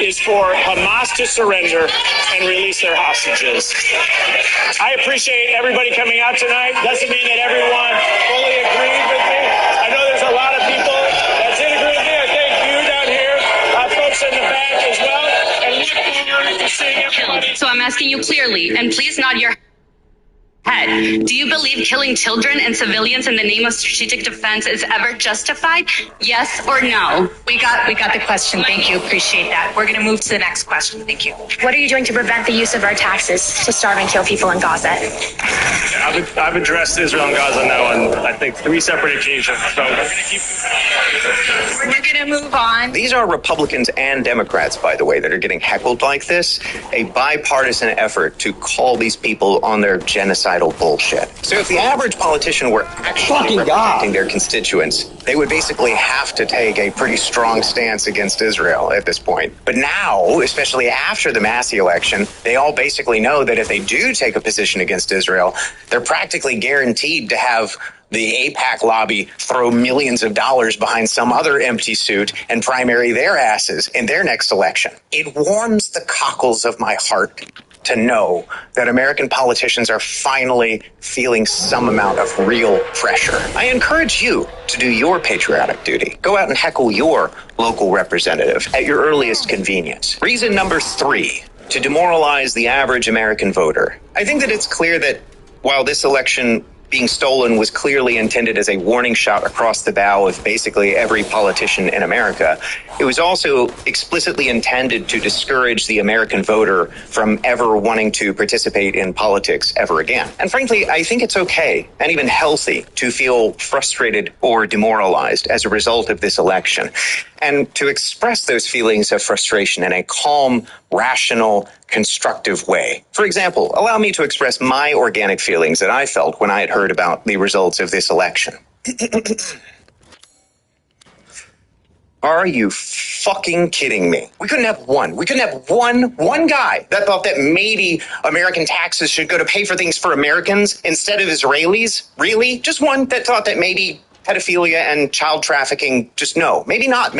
is for Hamas to surrender and release their hostages. I appreciate everybody coming out tonight. Doesn't mean that everyone fully agreed with me. I know there's a lot of people that did agree with me. I thank you down here, folks in the back as well, and look forward to seeing everybody. So I'm asking you clearly, and please nod your head. Do you believe killing children and civilians in the name of strategic defense is ever justified? Yes or no? We got the question. Thank you. Appreciate that. We're going to move to the next question. Thank you. What are you doing to prevent the use of our taxes to starve and kill people in Gaza? I've addressed Israel and Gaza now on, I think, 3 separate occasions. So We're going to move on. These are Republicans and Democrats, by the way, that are getting heckled like this. A bipartisan effort to call these people on their genocidal bullshit. So if the average politician were actually representing their constituents, they would basically have to take a pretty strong stance against Israel at this point. But now, especially after the Massey election, they all basically know that if they do take a position against Israel, they're practically guaranteed to have the AIPAC lobby throw millions of dollars behind some other empty suit and primary their asses in their next election. It warms the cockles of my heart to know that American politicians are finally feeling some amount of real pressure. I encourage you to do your patriotic duty. Go out and heckle your local representative at your earliest convenience. Reason number 3, to demoralize the average American voter. I think that it's clear that while this election being stolen was clearly intended as a warning shot across the bow of basically every politician in America, it was also explicitly intended to discourage the American voter from ever wanting to participate in politics ever again. And frankly, I think it's okay and even healthy to feel frustrated or demoralized as a result of this election. and to express those feelings of frustration in a calm, rational, constructive way. For example, allow me to express my organic feelings that I felt when I had heard about the results of this election. Are you fucking kidding me? We couldn't have one. We couldn't have one guy that thought that maybe American taxes should go to pay for things for Americans instead of Israelis? Really? Just one that thought that maybe pedophilia and child trafficking, just no. Maybe not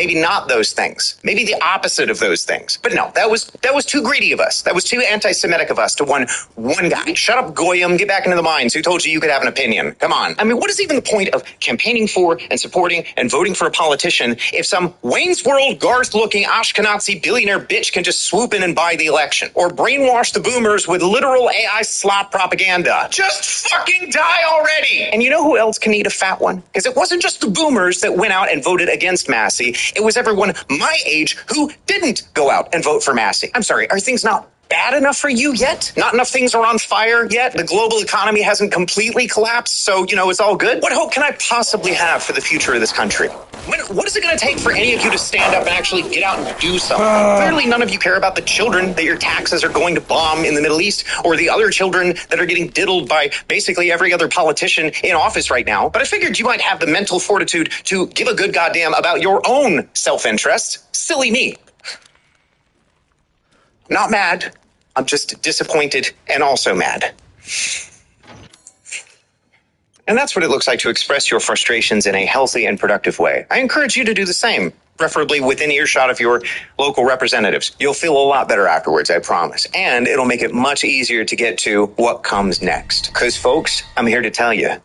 those things. Maybe the opposite of those things. But no, that was too greedy of us. That was too anti-Semitic of us to one guy. Shut up, Goyim. Get back into the mines. Who told you you could have an opinion? Come on. I mean, what is even the point of campaigning for and supporting and voting for a politician if some Wayne's World Garth-looking Ashkenazi billionaire bitch can just swoop in and buy the election? Or brainwash the boomers with literal AI slop propaganda? Just fucking die already! And you know who else can eat a fat one? Because it wasn't just the boomers that went out and voted against Massey. It was everyone my age who didn't go out and vote for Massey. I'm sorry, are things not bad enough for you yet? Not enough things are on fire yet? The global economy hasn't completely collapsed, so, it's all good? What hope can I possibly have for the future of this country? What is it going to take for any of you to stand up and actually get out and do something? Clearly, none of you care about the children that your taxes are going to bomb in the Middle East, or the other children that are getting diddled by basically every other politician in office right now. But I figured you might have the mental fortitude to give a good goddamn about your own self-interest. Silly me. Not mad. I'm just disappointed and also mad. And that's what it looks like to express your frustrations in a healthy and productive way. I encourage you to do the same, preferably within earshot of your local representatives. You'll feel a lot better afterwards, I promise. And it'll make it much easier to get to what comes next. Because, folks, I'm here to tell you,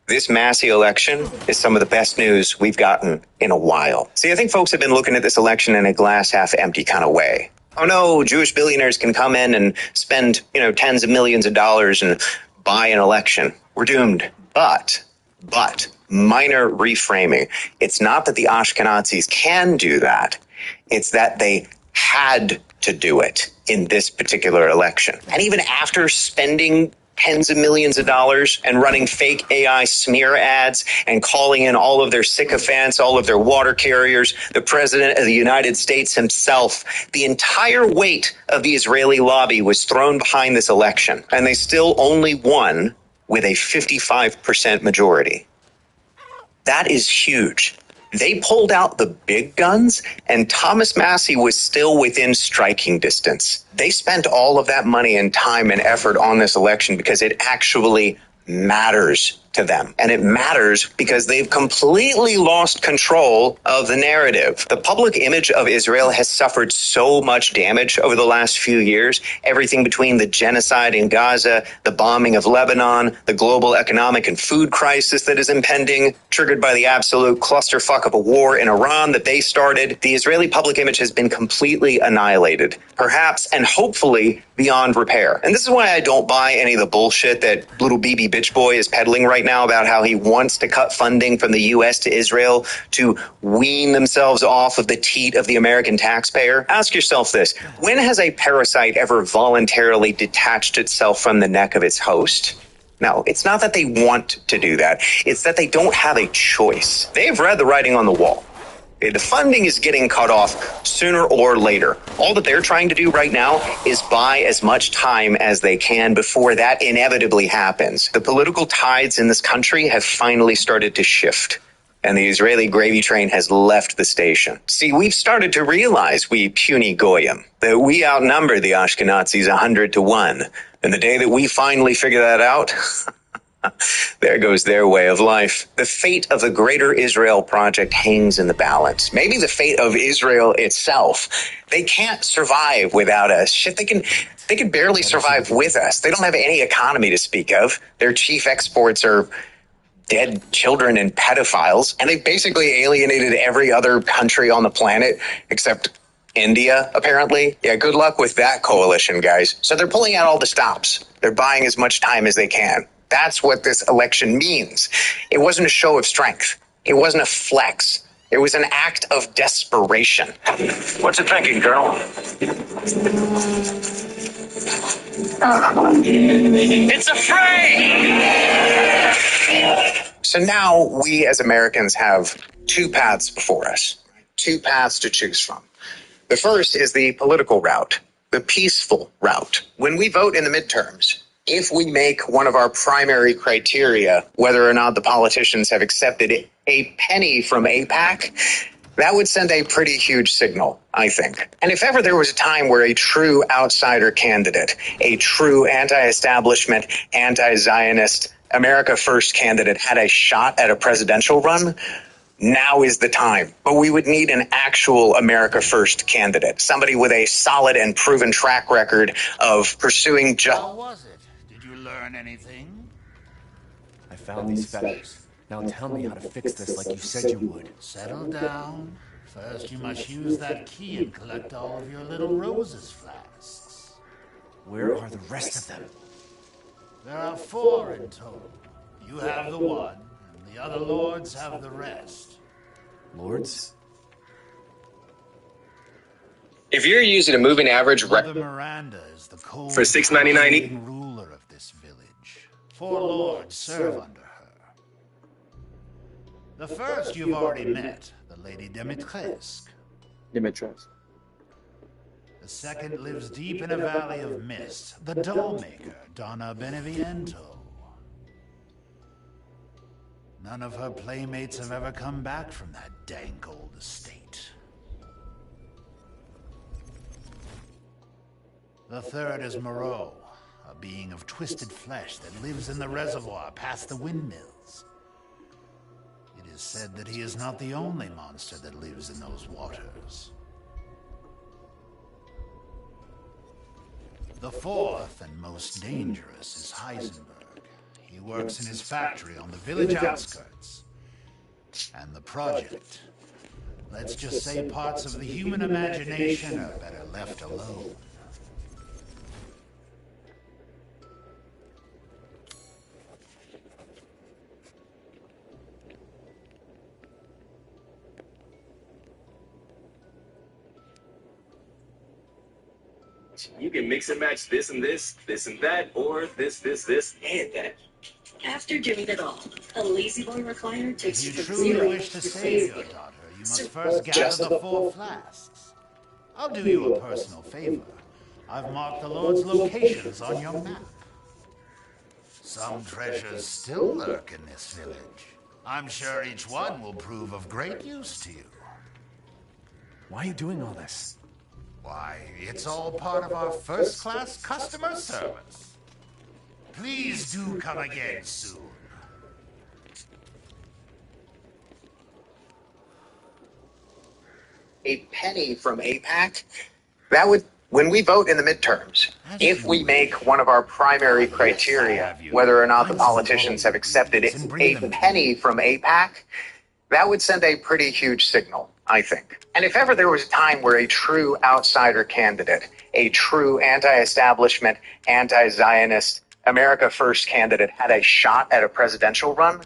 this Massey election is some of the best news we've gotten in a while. See, I think folks have been looking at this election in a glass half empty kind of way. Oh no, Jewish billionaires can come in and spend, tens of millions of dollars and buy an election. We're doomed. But, minor reframing. It's not that the Ashkenazis can do that. It's that they had to do it in this particular election. And even after spending tens of millions of dollars and running fake AI smear ads and calling in all of their sycophants, all of their water carriers, the president of the United States himself, the entire weight of the Israeli lobby was thrown behind this election, and they still only won with a 55% majority. That is huge. They pulled out the big guns, and Thomas Massey was still within striking distance. They spent all of that money and time and effort on this election because it actually matters to them. And it matters because they've completely lost control of the narrative. The public image of Israel has suffered so much damage over the last few years. Everything between the genocide in Gaza, the bombing of Lebanon, the global economic and food crisis that is impending, triggered by the absolute clusterfuck of a war in Iran that they started. The Israeli public image has been completely annihilated, perhaps and hopefully beyond repair. And this is why I don't buy any of the bullshit that little BB bitch boy is peddling right now about how he wants to cut funding from the U.S. to Israel to wean themselves off of the teat of the American taxpayer. Ask yourself this. When has a parasite ever voluntarily detached itself from the neck of its host? No, it's not that they want to do that. It's that they don't have a choice. They've read the writing on the wall. The funding is getting cut off sooner or later. All that they're trying to do right now is buy as much time as they can before that inevitably happens. The political tides in this country have finally started to shift, and the Israeli gravy train has left the station. See, we've started to realize, we puny Goyim, that we outnumber the Ashkenazis 100-1. And the day that we finally figure that out, there goes their way of life. The fate of the Greater Israel Project hangs in the balance. Maybe the fate of Israel itself. They can't survive without us. Shit, they can barely survive with us. They don't have any economy to speak of. Their chief exports are dead children and pedophiles, and they've basically alienated every other country on the planet except India, apparently. Yeah, good luck with that coalition, guys. So they're pulling out all the stops. They're buying as much time as they can. That's what this election means. It wasn't a show of strength. It wasn't a flex. It was an act of desperation. What's it thinking, Colonel? It's a fray! So now we as Americans have two paths before us. two paths to choose from. The first is the political route, the peaceful route. When we vote in the midterms, if we make one of our primary criteria whether or not the politicians have accepted a penny from APAC, that would send a pretty huge signal, I think. And if ever there was a time where a true outsider candidate, a true anti-establishment, anti-Zionist, America First candidate had a shot at a presidential run, now is the time. But we would need an actual America First candidate, somebody with a solid and proven track record of pursuing How was it? Did you learn anything? I found these feathers. Now tell me how to fix this like you said you would. Settle down. First, you must use that key and collect all of your little roses flasks. Where are the rest of them? There are 4 in total. You have the one, and the other lords have the rest. Lords? If you're using a moving average Mother Miranda is the cold for $6.99 ruler of this village. 4 lords serve under her. The first you've already met, the Lady Dimitrescu. Dimitrescu. The second lives deep in a valley of mist, the doll-maker, Donna Beneviento. None of her playmates have ever come back from that dank old estate. The third is Moreau, a being of twisted flesh that lives in the reservoir past the windmills. It is said that he is not the only monster that lives in those waters. The fourth and most dangerous is Heisenberg. He works in his factory on the village outskirts. And the project. Let's just say parts of the human imagination are better left alone. You can mix and match this and that, or this, and that. After doing it all, a lazy boy recliner takes you If you from truly 0 wish to to save crazy. your daughter, you must first gather the 4 flasks. I'll do you a personal favor. I've marked the Lord's locations on your map. Some treasures still lurk in this village. I'm sure each one will prove of great use to you. Why are you doing all this? Why, it's all part of our first-class customer service. Please do come again soon. a penny from APAC, that would, when we vote in the midterms, if we make one of our primary criteria whether or not the politicians have accepted a penny from APAC, that would send a pretty huge signal, I think. And if ever there was a time where a true outsider candidate, a true anti-establishment, anti-Zionist, America First candidate had a shot at a presidential run,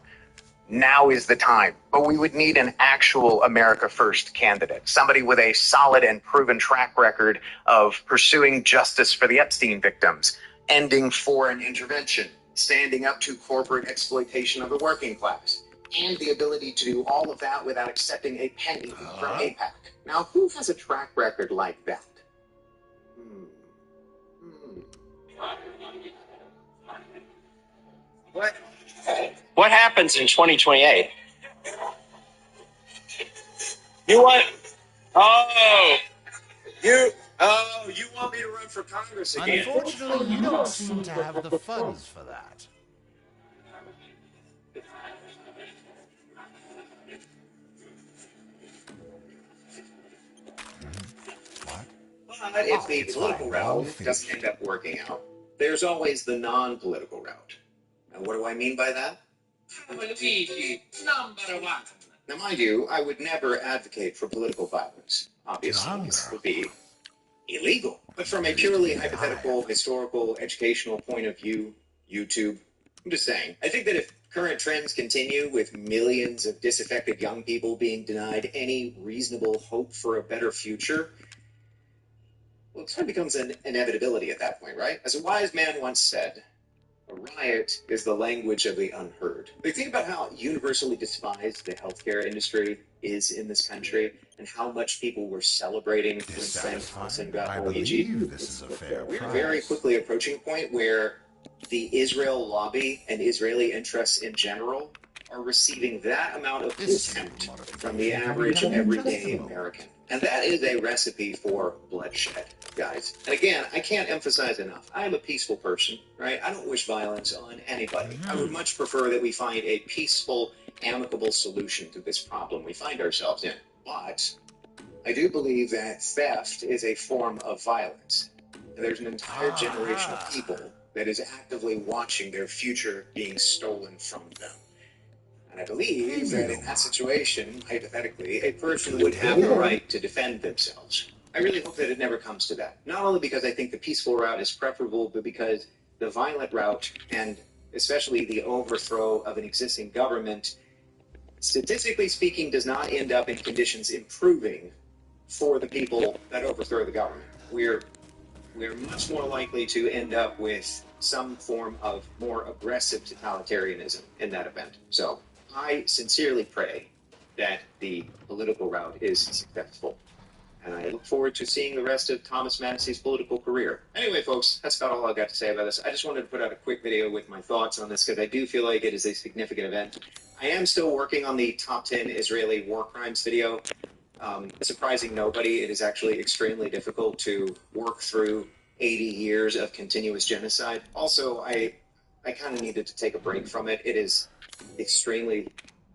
now is the time. But we would need an actual America First candidate, somebody with a solid and proven track record of pursuing justice for the Epstein victims, ending foreign intervention, standing up to corporate exploitation of the working class, and the ability to do all of that without accepting a penny from APAC. Now, who has a track record like that? What happens in 2028? You want? You want me to run for Congress again? Unfortunately, you don't seem to have the funds for that. But if the political route doesn't end up working out, there's always the non-political route. And what do I mean by that? Luigi, number one. Now, mind you, I would never advocate for political violence. Obviously, this would be illegal. But from a purely hypothetical, historical, educational point of view, YouTube, I'm just saying, I think that if current trends continue with millions of disaffected young people being denied any reasonable hope for a better future, well, it kind of becomes an inevitability at that point, right? As a wise man once said, A riot is the language of the unheard. But think about how universally despised the healthcare industry is in this country and how much people were celebrating when Sam Thompson got I OEG. believe this is a fair We're price. very quickly approaching a point where the Israel lobby and Israeli interests in general are receiving that amount of contempt from the average everyday American. And that is a recipe for bloodshed, guys. And again, I can't emphasize enough, I am a peaceful person, right? I don't wish violence on anybody. I would much prefer that we find a peaceful, amicable solution to this problem we find ourselves in. But I do believe that theft is a form of violence. And there's an entire generation of people that is actively watching their future being stolen from them. And I believe that in that situation, hypothetically, a person would have the right to defend themselves. I really hope that it never comes to that. Not only because I think the peaceful route is preferable, but because the violent route, and especially the overthrow of an existing government, statistically speaking, does not end up in conditions improving for the people that overthrow the government. We're much more likely to end up with some form of more aggressive totalitarianism in that event. So I sincerely pray that the political route is successful. And I look forward to seeing the rest of Thomas Massey's political career. Anyway, folks, that's about all I've got to say about this. I just wanted to put out a quick video with my thoughts on this because I do feel like it is a significant event. I am still working on the top 10 Israeli war crimes video. Surprising nobody, it is actually extremely difficult to work through 80 years of continuous genocide. Also, I kind of needed to take a break from it. It is extremely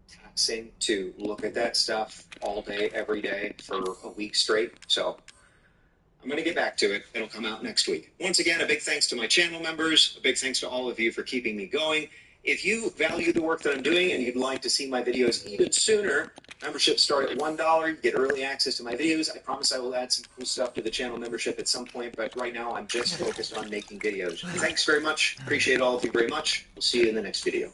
taxing to look at that stuff all day, every day for a week straight. So I'm going to get back to it. It'll come out next week. Once again, a big thanks to my channel members. A big thanks to all of you for keeping me going. If you value the work that I'm doing and you'd like to see my videos even sooner, memberships start at $1. You get early access to my videos. I promise I will add some cool stuff to the channel membership at some point, but right now I'm just focused on making videos. Thanks very much. Appreciate all of you very much. We'll see you in the next video.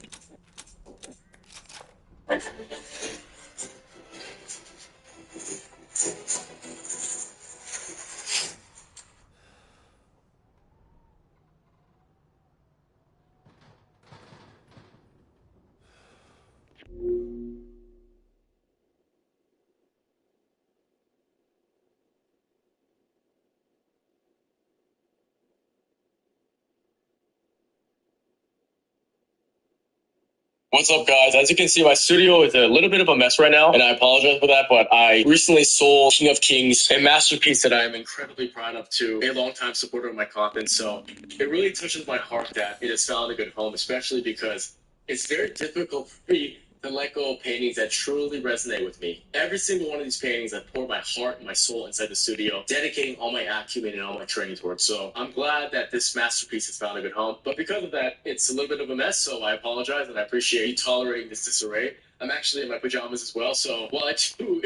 What's up, guys? As you can see, my studio is a little bit of a mess right now, and I apologize for that, but I recently sold King of Kings, a masterpiece that I am incredibly proud of, to a longtime supporter of my content. So it really touches my heart that it has found a good home, especially because it's very difficult for me to let go of paintings that truly resonate with me. Every single one of these paintings, I pour my heart and my soul inside the studio, dedicating all my acumen and all my training towards. So I'm glad that this masterpiece has found a good home. But because of that, it's a little bit of a mess, so I apologize, and I appreciate you tolerating this disarray. I'm actually in my pajamas as well, so while I do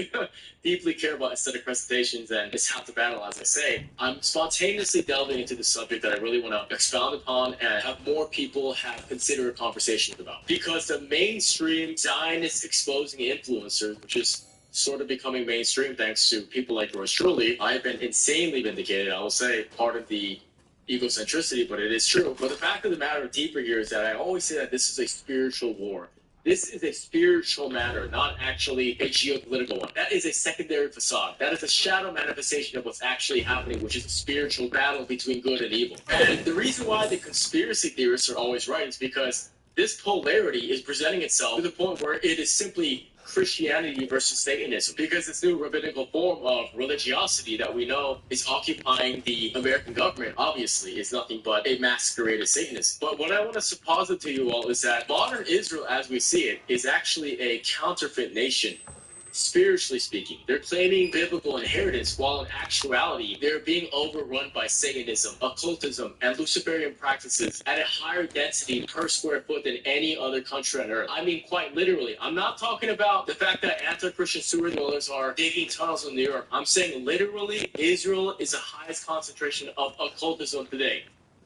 deeply care about aesthetic presentations and it's half the battle, as I say, I'm spontaneously delving into the subject that I really want to expound upon and have more people have considered conversations about. Because the mainstream Zionist exposing influencers, which is sort of becoming mainstream thanks to people like yours truly, I've been insanely vindicated. I will say part of the egocentricity, but it is true. But the fact of the matter deeper here is that I always say that this is a spiritual war. This is a spiritual matter, not actually a geopolitical one. That is a secondary facade. That is a shadow manifestation of what's actually happening, which is a spiritual battle between good and evil. And the reason why the conspiracy theorists are always right is because this polarity is presenting itself to the point where it is simply Christianity versus Satanism, because this new rabbinical form of religiosity that we know is occupying the American government, obviously, is nothing but a masquerade of Satanism. But what I want to posit to you all is that modern Israel, as we see it, is actually a counterfeit nation. Spiritually speaking, they're claiming biblical inheritance, while in actuality, they're being overrun by Satanism, occultism, and Luciferian practices at a higher density per square foot than any other country on earth. I mean, quite literally. I'm not talking about the fact that anti-Christian sewer dwellers are digging tunnels in New York. I'm saying literally, Israel is the highest concentration of occultism today.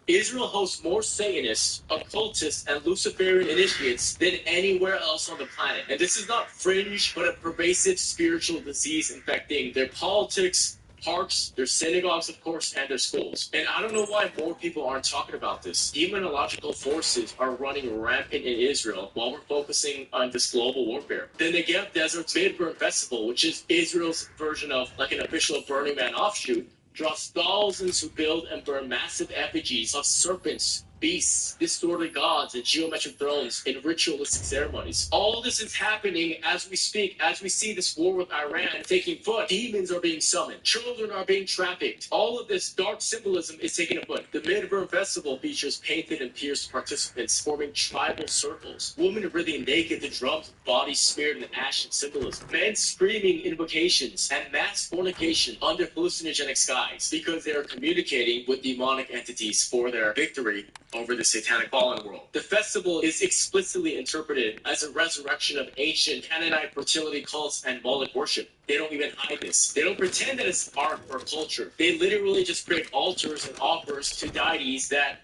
Israel hosts more Satanists, occultists, and Luciferian initiates than anywhere else on the planet. And this is not fringe, but a pervasive spiritual disease infecting their politics, parks, their synagogues, of course, and their schools. And I don't know why more people aren't talking about this. Demonological forces are running rampant in Israel while we're focusing on this global warfare. The Negev Desert's Midburn Festival, which is Israel's version of like an official Burning Man offshoot, draws thousands who build and burn massive effigies of serpents, beasts, distorted gods, and geometric thrones in ritualistic ceremonies. All this is happening as we speak, as we see this war with Iran taking foot. Demons are being summoned. Children are being trafficked. All of this dark symbolism is taking a foot. The Midburn Festival features painted and pierced participants forming tribal circles. Women writhing naked to drums with bodies smeared in ash and symbolism. Men screaming invocations and mass fornication under hallucinogenic skies because they are communicating with demonic entities for their victory over the satanic fallen world. The festival is explicitly interpreted as a resurrection of ancient Canaanite fertility cults and Moloch worship. They don't even hide this. They don't pretend that it's art or culture. They literally just create altars and offers to deities that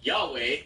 Yahweh,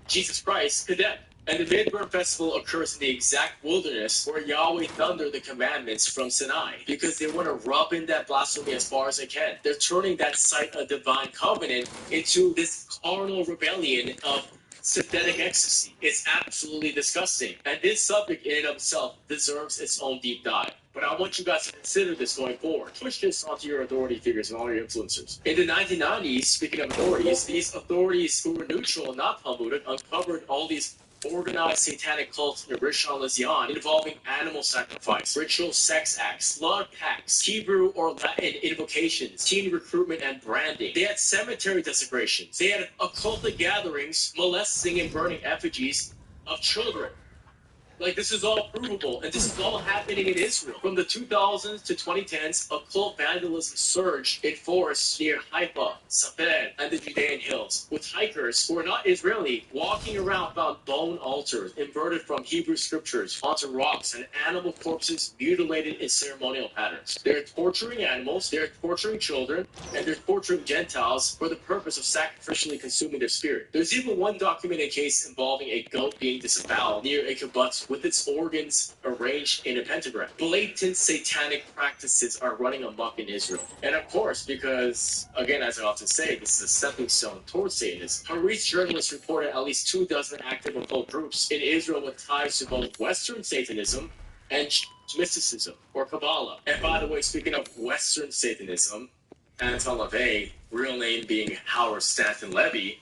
Jesus Christ, condemned. And the Midburn Festival occurs in the exact wilderness where Yahweh thundered the commandments from Sinai because they want to rub in that blasphemy as far as they can. They're turning that site of divine covenant into this carnal rebellion of synthetic ecstasy. It's absolutely disgusting. And this subject in and of itself deserves its own deep dive. But I want you guys to consider this going forward. Push this onto your authority figures and all your influencers. In the 1990s, speaking of authorities, these authorities who were neutral and not Talmudic uncovered all these organized satanic cults in Rishon LeZion involving animal sacrifice, ritual sex acts, blood pacts, Hebrew or Latin invocations, teen recruitment and branding. They had cemetery desecrations. They had occultic gatherings, molesting and burning effigies of children. Like, this is all provable, and this is all happening in Israel. From the 2000s to 2010s, occult vandalism surged in forests near Haifa, Safed, and the Judean hills, with hikers who are not Israeli walking around found bone altars inverted from Hebrew scriptures onto rocks and animal corpses mutilated in ceremonial patterns. They're torturing animals, they're torturing children, and they're torturing Gentiles for the purpose of sacrificially consuming their spirit. There's even one documented case involving a goat being disemboweled near a kibbutz with its organs arranged in a pentagram. Blatant satanic practices are running amok in Israel. And of course, because, again, as I often say, this is a stepping stone towards Satanism, Haaretz journalists reported at least 24 active occult groups in Israel with ties to both Western Satanism and mysticism, or Kabbalah. And by the way, speaking of Western Satanism, Anton LaVey, real name being Howard Stanton Levy,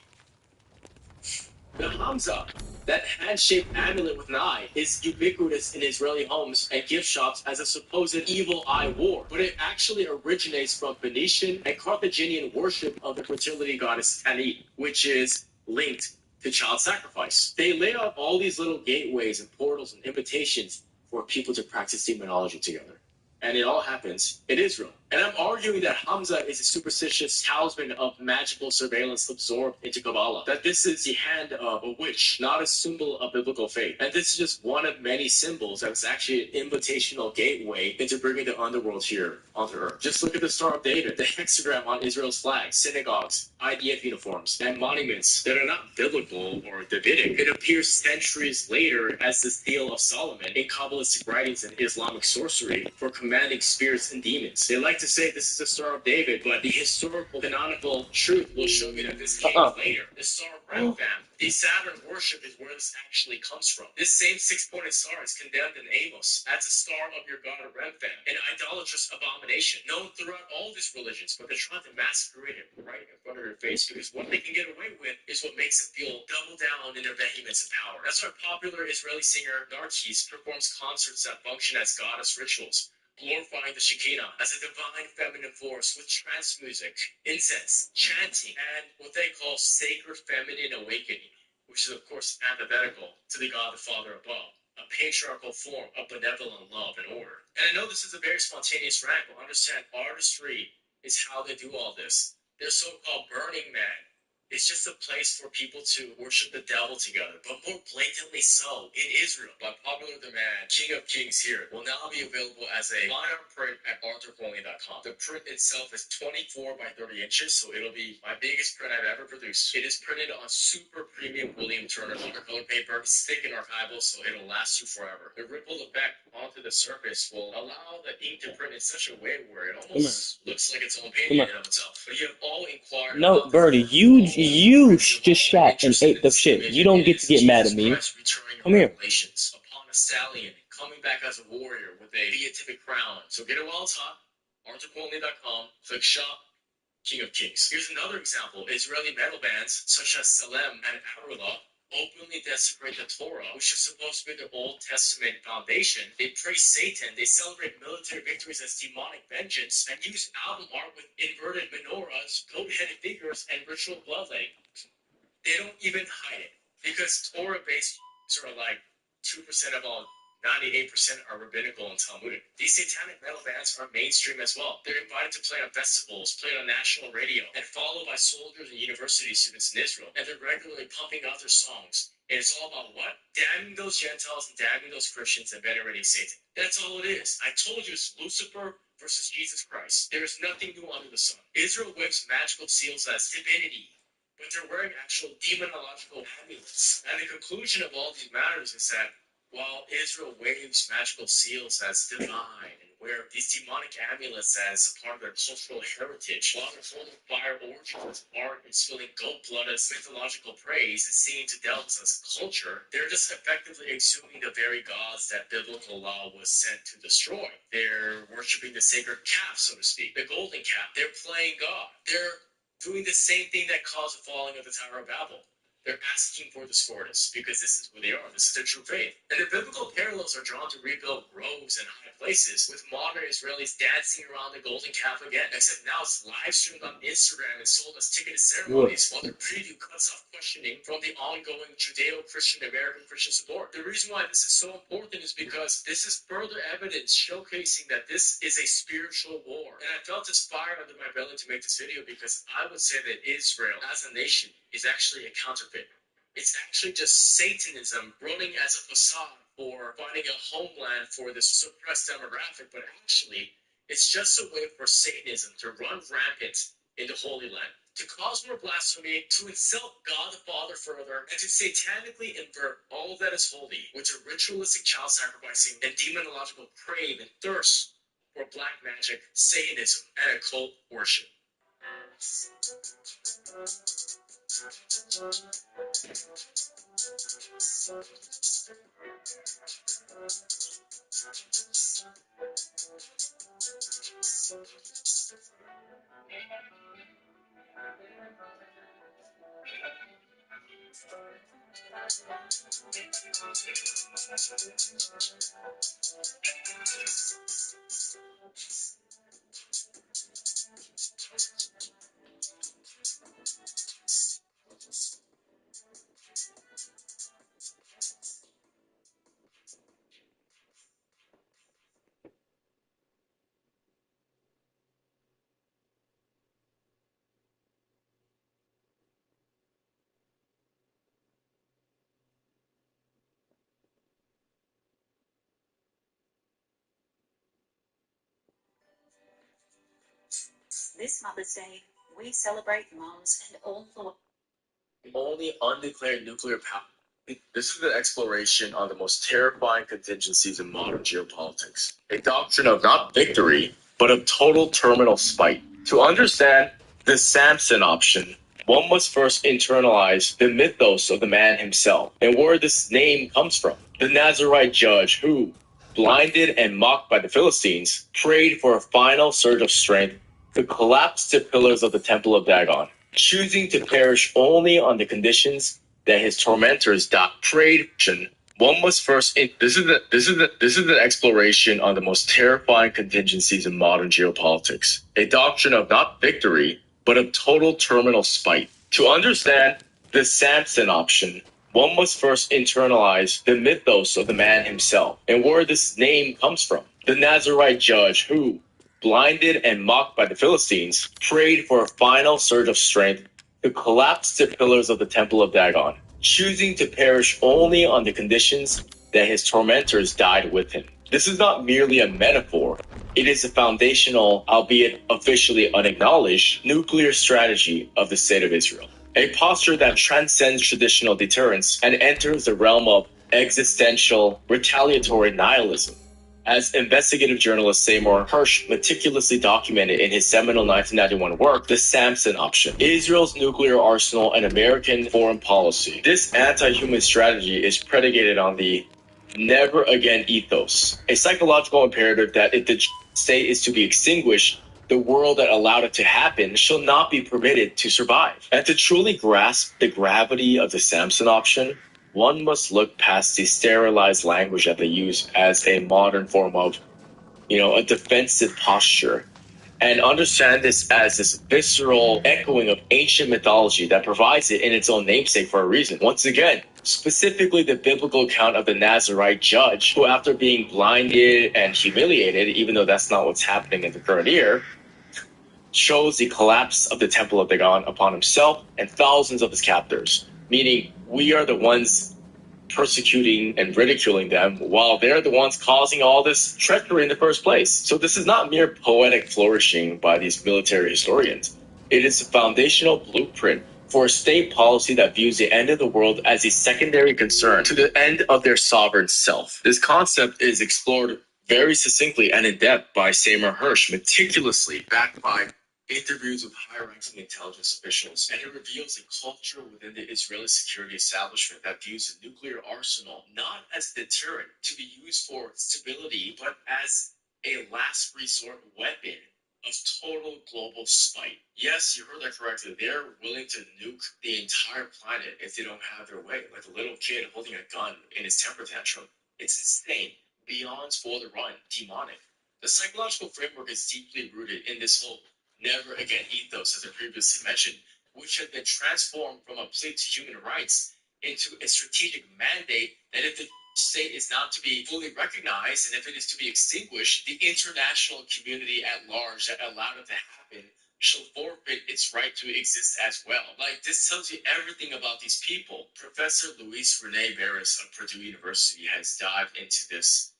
the Hamza, that hand-shaped amulet with an eye, is ubiquitous in Israeli homes and gift shops as a supposed evil eye war. But it actually originates from Phoenician and Carthaginian worship of the fertility goddess Tanit, which is linked to child sacrifice. They lay out all these little gateways and portals and invitations for people to practice demonology together. And it all happens in Israel. And I'm arguing that Hamza is a superstitious talisman of magical surveillance absorbed into Kabbalah. That this is the hand of a witch, not a symbol of biblical faith. And this is just one of many symbols that is actually an invitational gateway into bringing the underworld here onto earth. Just look at the Star of David, the hexagram on Israel's flag, synagogues, IDF uniforms, and monuments that are not biblical or Davidic. It appears centuries later as the Seal of Solomon in Kabbalistic writings and Islamic sorcery for commanding spirits and demons. They like to say this is the Star of David, but the historical canonical truth will show you that this came later. The Star of VAMP. The Saturn worship is where this actually comes from. This same six-pointed star is condemned in Amos as a star of your god Remphan, an idolatrous abomination known throughout all these religions, but they're trying to masquerade it right in front of your face because what they can get away with is what makes them feel double down in their vehemence and power. That's why popular Israeli singer Narcis performs concerts that function as goddess rituals, glorifying the Shekinah as a divine feminine force with trance music, incense, chanting, and what they call sacred feminine awakening, which is of course antithetical to the God the Father above, a patriarchal form of benevolent love and order. And I know this is a very spontaneous rant, but understand artistry is how they do all this. Their so-called Burning Man It's just a place for people to worship the devil together, but more blatantly so in Israel. By popular demand, King of Kings here will now be available as a fine art print at arthurconley.com. The print itself is 24 by 30 inches, so it'll be my biggest print I've ever produced. It is printed on super premium William Turner watercolor paper. It's thick and archival, so it'll last you forever. The ripple effect onto the surface will allow the ink to print in such a way where it almost looks like its own painting in and of itself. But you have all inquired No, about Birdie, you just shot an eighth of shit. You don't get to get mad at me. Come here. Upon a stallion coming back as a warrior with a beatific crown. So get it while it's hot. ArthurConley.com. Click shop. King of Kings. Here's another example. Israeli metal bands such as Salem and Arula openly desecrate the Torah, which is supposed to be the Old Testament foundation. They praise Satan. They celebrate military victories as demonic vengeance and use album art with inverted menorahs, goat-headed figures, and ritual bloodletting. They don't even hide it because Torah-based are like 2% of all. 98% are rabbinical and Talmudic. These satanic metal bands are mainstream as well. They're invited to play on festivals, played on national radio, and followed by soldiers and university students in Israel. And they're regularly pumping out their songs. And it's all about what? Damning those Gentiles and damning those Christians and venerating Satan. That's all it is. I told you it's Lucifer versus Jesus Christ. There is nothing new under the sun. Israel waves magical seals as divinity, but they're wearing actual demonological amulets. And the conclusion of all these matters is that while Israel waves magical seals as divine and wear these demonic amulets as a part of their cultural heritage, while they're holding fire orgies with art and spilling goat blood as mythological praise and singing to devils as culture, they're just effectively exhuming the very gods that biblical law was sent to destroy. They're worshiping the sacred calf, so to speak, the golden calf. They're playing God. They're doing the same thing that caused the falling of the Tower of Babel. They're asking for the Scotus because this is who they are. This is their true faith. And the biblical parallels are drawn to rebuild groves and high places with modern Israelis dancing around the golden calf again. Except now it's live streamed on Instagram and sold as ticketed ceremonies while their preview cuts off questioning from the ongoing Judeo-Christian American Christian support. The reason why this is so important is because this is further evidence showcasing that this is a spiritual war. And I felt this fire under my belly to make this video because I would say that Israel as a nation is actually a counterfeit. It's actually just Satanism running as a facade for finding a homeland for this suppressed demographic, but actually, it's just a way for Satanism to run rampant in the Holy Land, to cause more blasphemy, to insult God the Father further, and to satanically invert all that is holy with their ritualistic child sacrificing and demonological crave and thirst for black magic, Satanism, and occult worship. This Mother's Day, we celebrate moms and all the Only undeclared nuclear power. This is the exploration on the most terrifying contingencies in modern geopolitics. A doctrine of not victory, but of total terminal spite. To understand the Samson option, one must first internalize the mythos of the man himself and where this name comes from. The Nazarite judge who, blinded and mocked by the Philistines, prayed for a final surge of strength to collapse the pillars of the temple of Dagon, choosing to perish only on the conditions that his tormentors prayed. One must first. This is the exploration on the most terrifying contingencies in modern geopolitics. A doctrine of not victory, but of total terminal spite. To understand the Samson option, one must first internalize the mythos of the man himself and where this name comes from. The Nazarite judge who, blinded and mocked by the Philistines, prayed for a final surge of strength to collapse the pillars of the Temple of Dagon, choosing to perish only on the conditions that his tormentors died with him. This is not merely a metaphor. It is a foundational, albeit officially unacknowledged, nuclear strategy of the State of Israel. A posture that transcends traditional deterrence and enters the realm of existential, retaliatory nihilism. As investigative journalist Seymour Hersh meticulously documented in his seminal 1991 work, The Samson Option, Israel's Nuclear Arsenal and American Foreign Policy. This anti-human strategy is predicated on the never again ethos, a psychological imperative that if the state is to be extinguished, the world that allowed it to happen shall not be permitted to survive. And to truly grasp the gravity of the Samson Option, one must look past the sterilized language that they use as a modern form of, a defensive posture, and understand this as this visceral echoing of ancient mythology that provides it in its own namesake for a reason. Once again, specifically the biblical account of the Nazarite judge who, after being blinded and humiliated, even though that's not what's happening in the current year, shows the collapse of the Temple of Dagon upon himself and thousands of his captors, meaning we are the ones persecuting and ridiculing them while they're the ones causing all this treachery in the first place. So this is not mere poetic flourishing by these military historians. It is a foundational blueprint for a state policy that views the end of the world as a secondary concern to the end of their sovereign self. This concept is explored very succinctly and in depth by Seymour Hersh, meticulously backed by interviews with high-ranking intelligence officials, and it reveals a culture within the Israeli security establishment that views the nuclear arsenal not as a deterrent to be used for stability, but as a last resort weapon of total global spite. Yes, you heard that correctly. They're willing to nuke the entire planet if they don't have their way, like a little kid holding a gun in his temper tantrum. It's insane, beyond for the run, demonic. The psychological framework is deeply rooted in this whole never again ethos, as I previously mentioned, which had been transformed from a plea to human rights into a strategic mandate that if the state is not to be fully recognized and if it is to be extinguished, the international community at large that allowed it to happen shall forfeit its right to exist as well. Like, this tells you everything about these people. Professor Luis Rene Barris of Purdue University has dived into this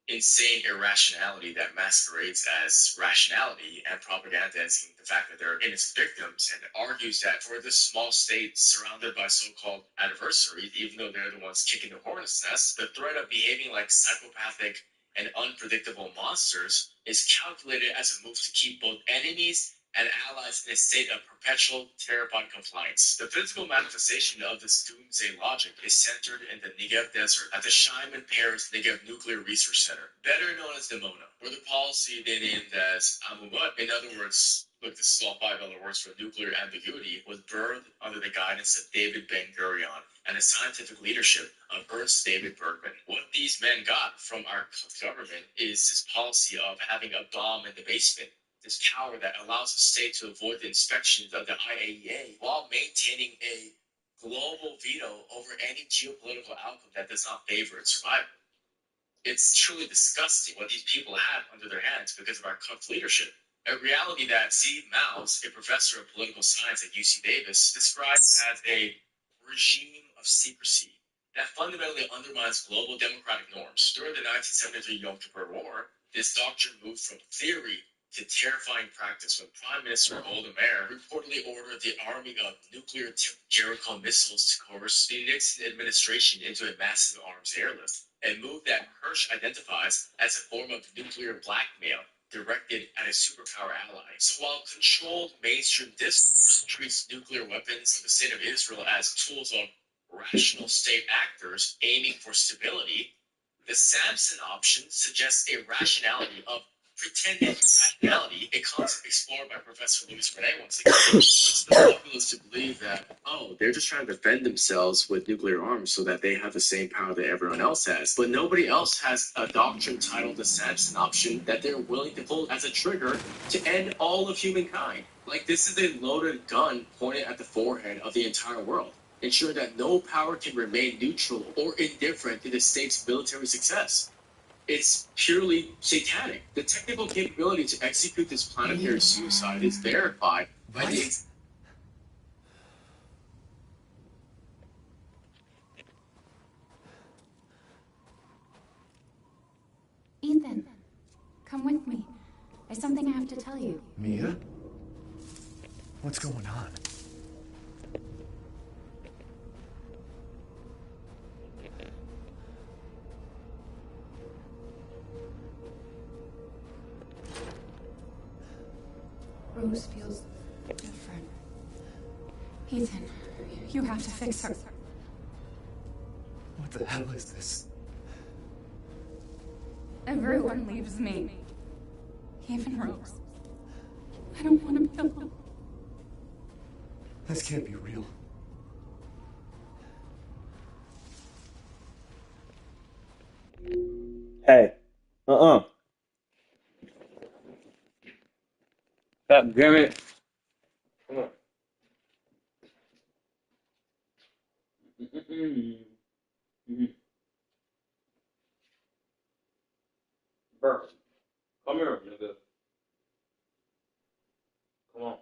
insane irrationality that masquerades as rationality and propagandizing the fact that they're innocent victims, and argues that for this small state surrounded by so-called adversaries, even though they're the ones kicking the hornet's nest, the threat of behaving like psychopathic and unpredictable monsters is calculated as a move to keep both enemies and allies in a state of perpetual, terrified compliance. The physical manifestation of this doomsday logic is centered in the Negev Desert at the Shimon Peres Negev Nuclear Research Center, better known as Dimona, where the policy they named as Amumut, in other words, look, this is all five-letter words for nuclear ambiguity, was birthed under the guidance of David Ben-Gurion and the scientific leadership of Ernst David Bergman. What these men got from our government is this policy of having a bomb in the basement, this power that allows the state to avoid the inspections of the IAEA while maintaining a global veto over any geopolitical outcome that does not favor its survival. It's truly disgusting what these people have under their hands because of our corrupt leadership. A reality that Steve Miles, a professor of political science at UC Davis, describes as a regime of secrecy that fundamentally undermines global democratic norms. During the 1973 Yom Kippur War, this doctrine moved from theory to terrifying practice when Prime Minister Golda Meir reportedly ordered the arming of nuclear-tipped Jericho missiles to coerce the Nixon administration into a massive arms airlift, a move that Hersh identifies as a form of nuclear blackmail directed at a superpower ally. So while controlled mainstream discourse treats nuclear weapons in the state of Israel as tools of rational state actors aiming for stability, the Samson option suggests a rationality of pretended rationality, a concept explored by Professor Luis Rene once again. Wants the populace to believe that, they're just trying to defend themselves with nuclear arms so that they have the same power that everyone else has. But nobody else has a doctrine titled the Samson option that they're willing to pull as a trigger to end all of humankind. Like, this is a loaded gun pointed at the forehead of the entire world, ensuring that no power can remain neutral or indifferent to the state's military success. It's purely satanic. The technical capability to execute this planetary suicide is verified by the Ethan, come with me. There's something I have to tell you. Mia? What's going on? Rose feels different. Ethan, you have to fix her. What the hell is this? Everyone leaves me. Even Rose. I don't want to kill them. This can't be real. Hey. God damn it. Come on. Bro, come here, nigga. Come on.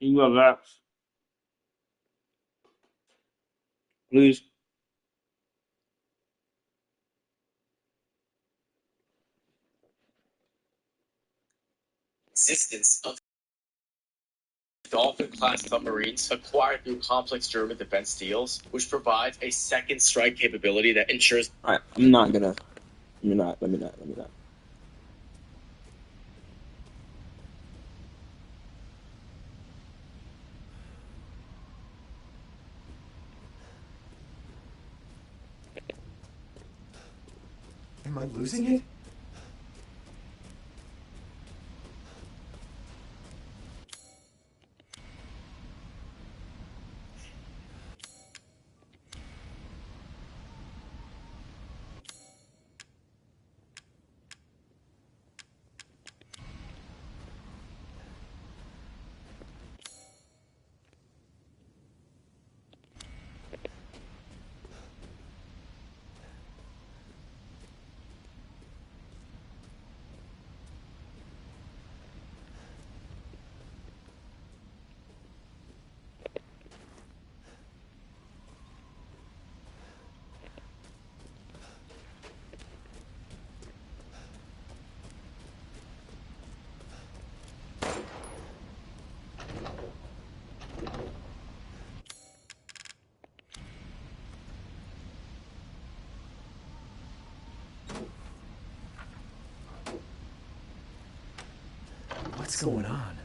Can you relax? Please. Existence of Dolphin-class submarines acquired through complex German defense deals, which provides a second strike capability that ensures. Alright, I'm not gonna. Let me not. Am I losing it? What's going on?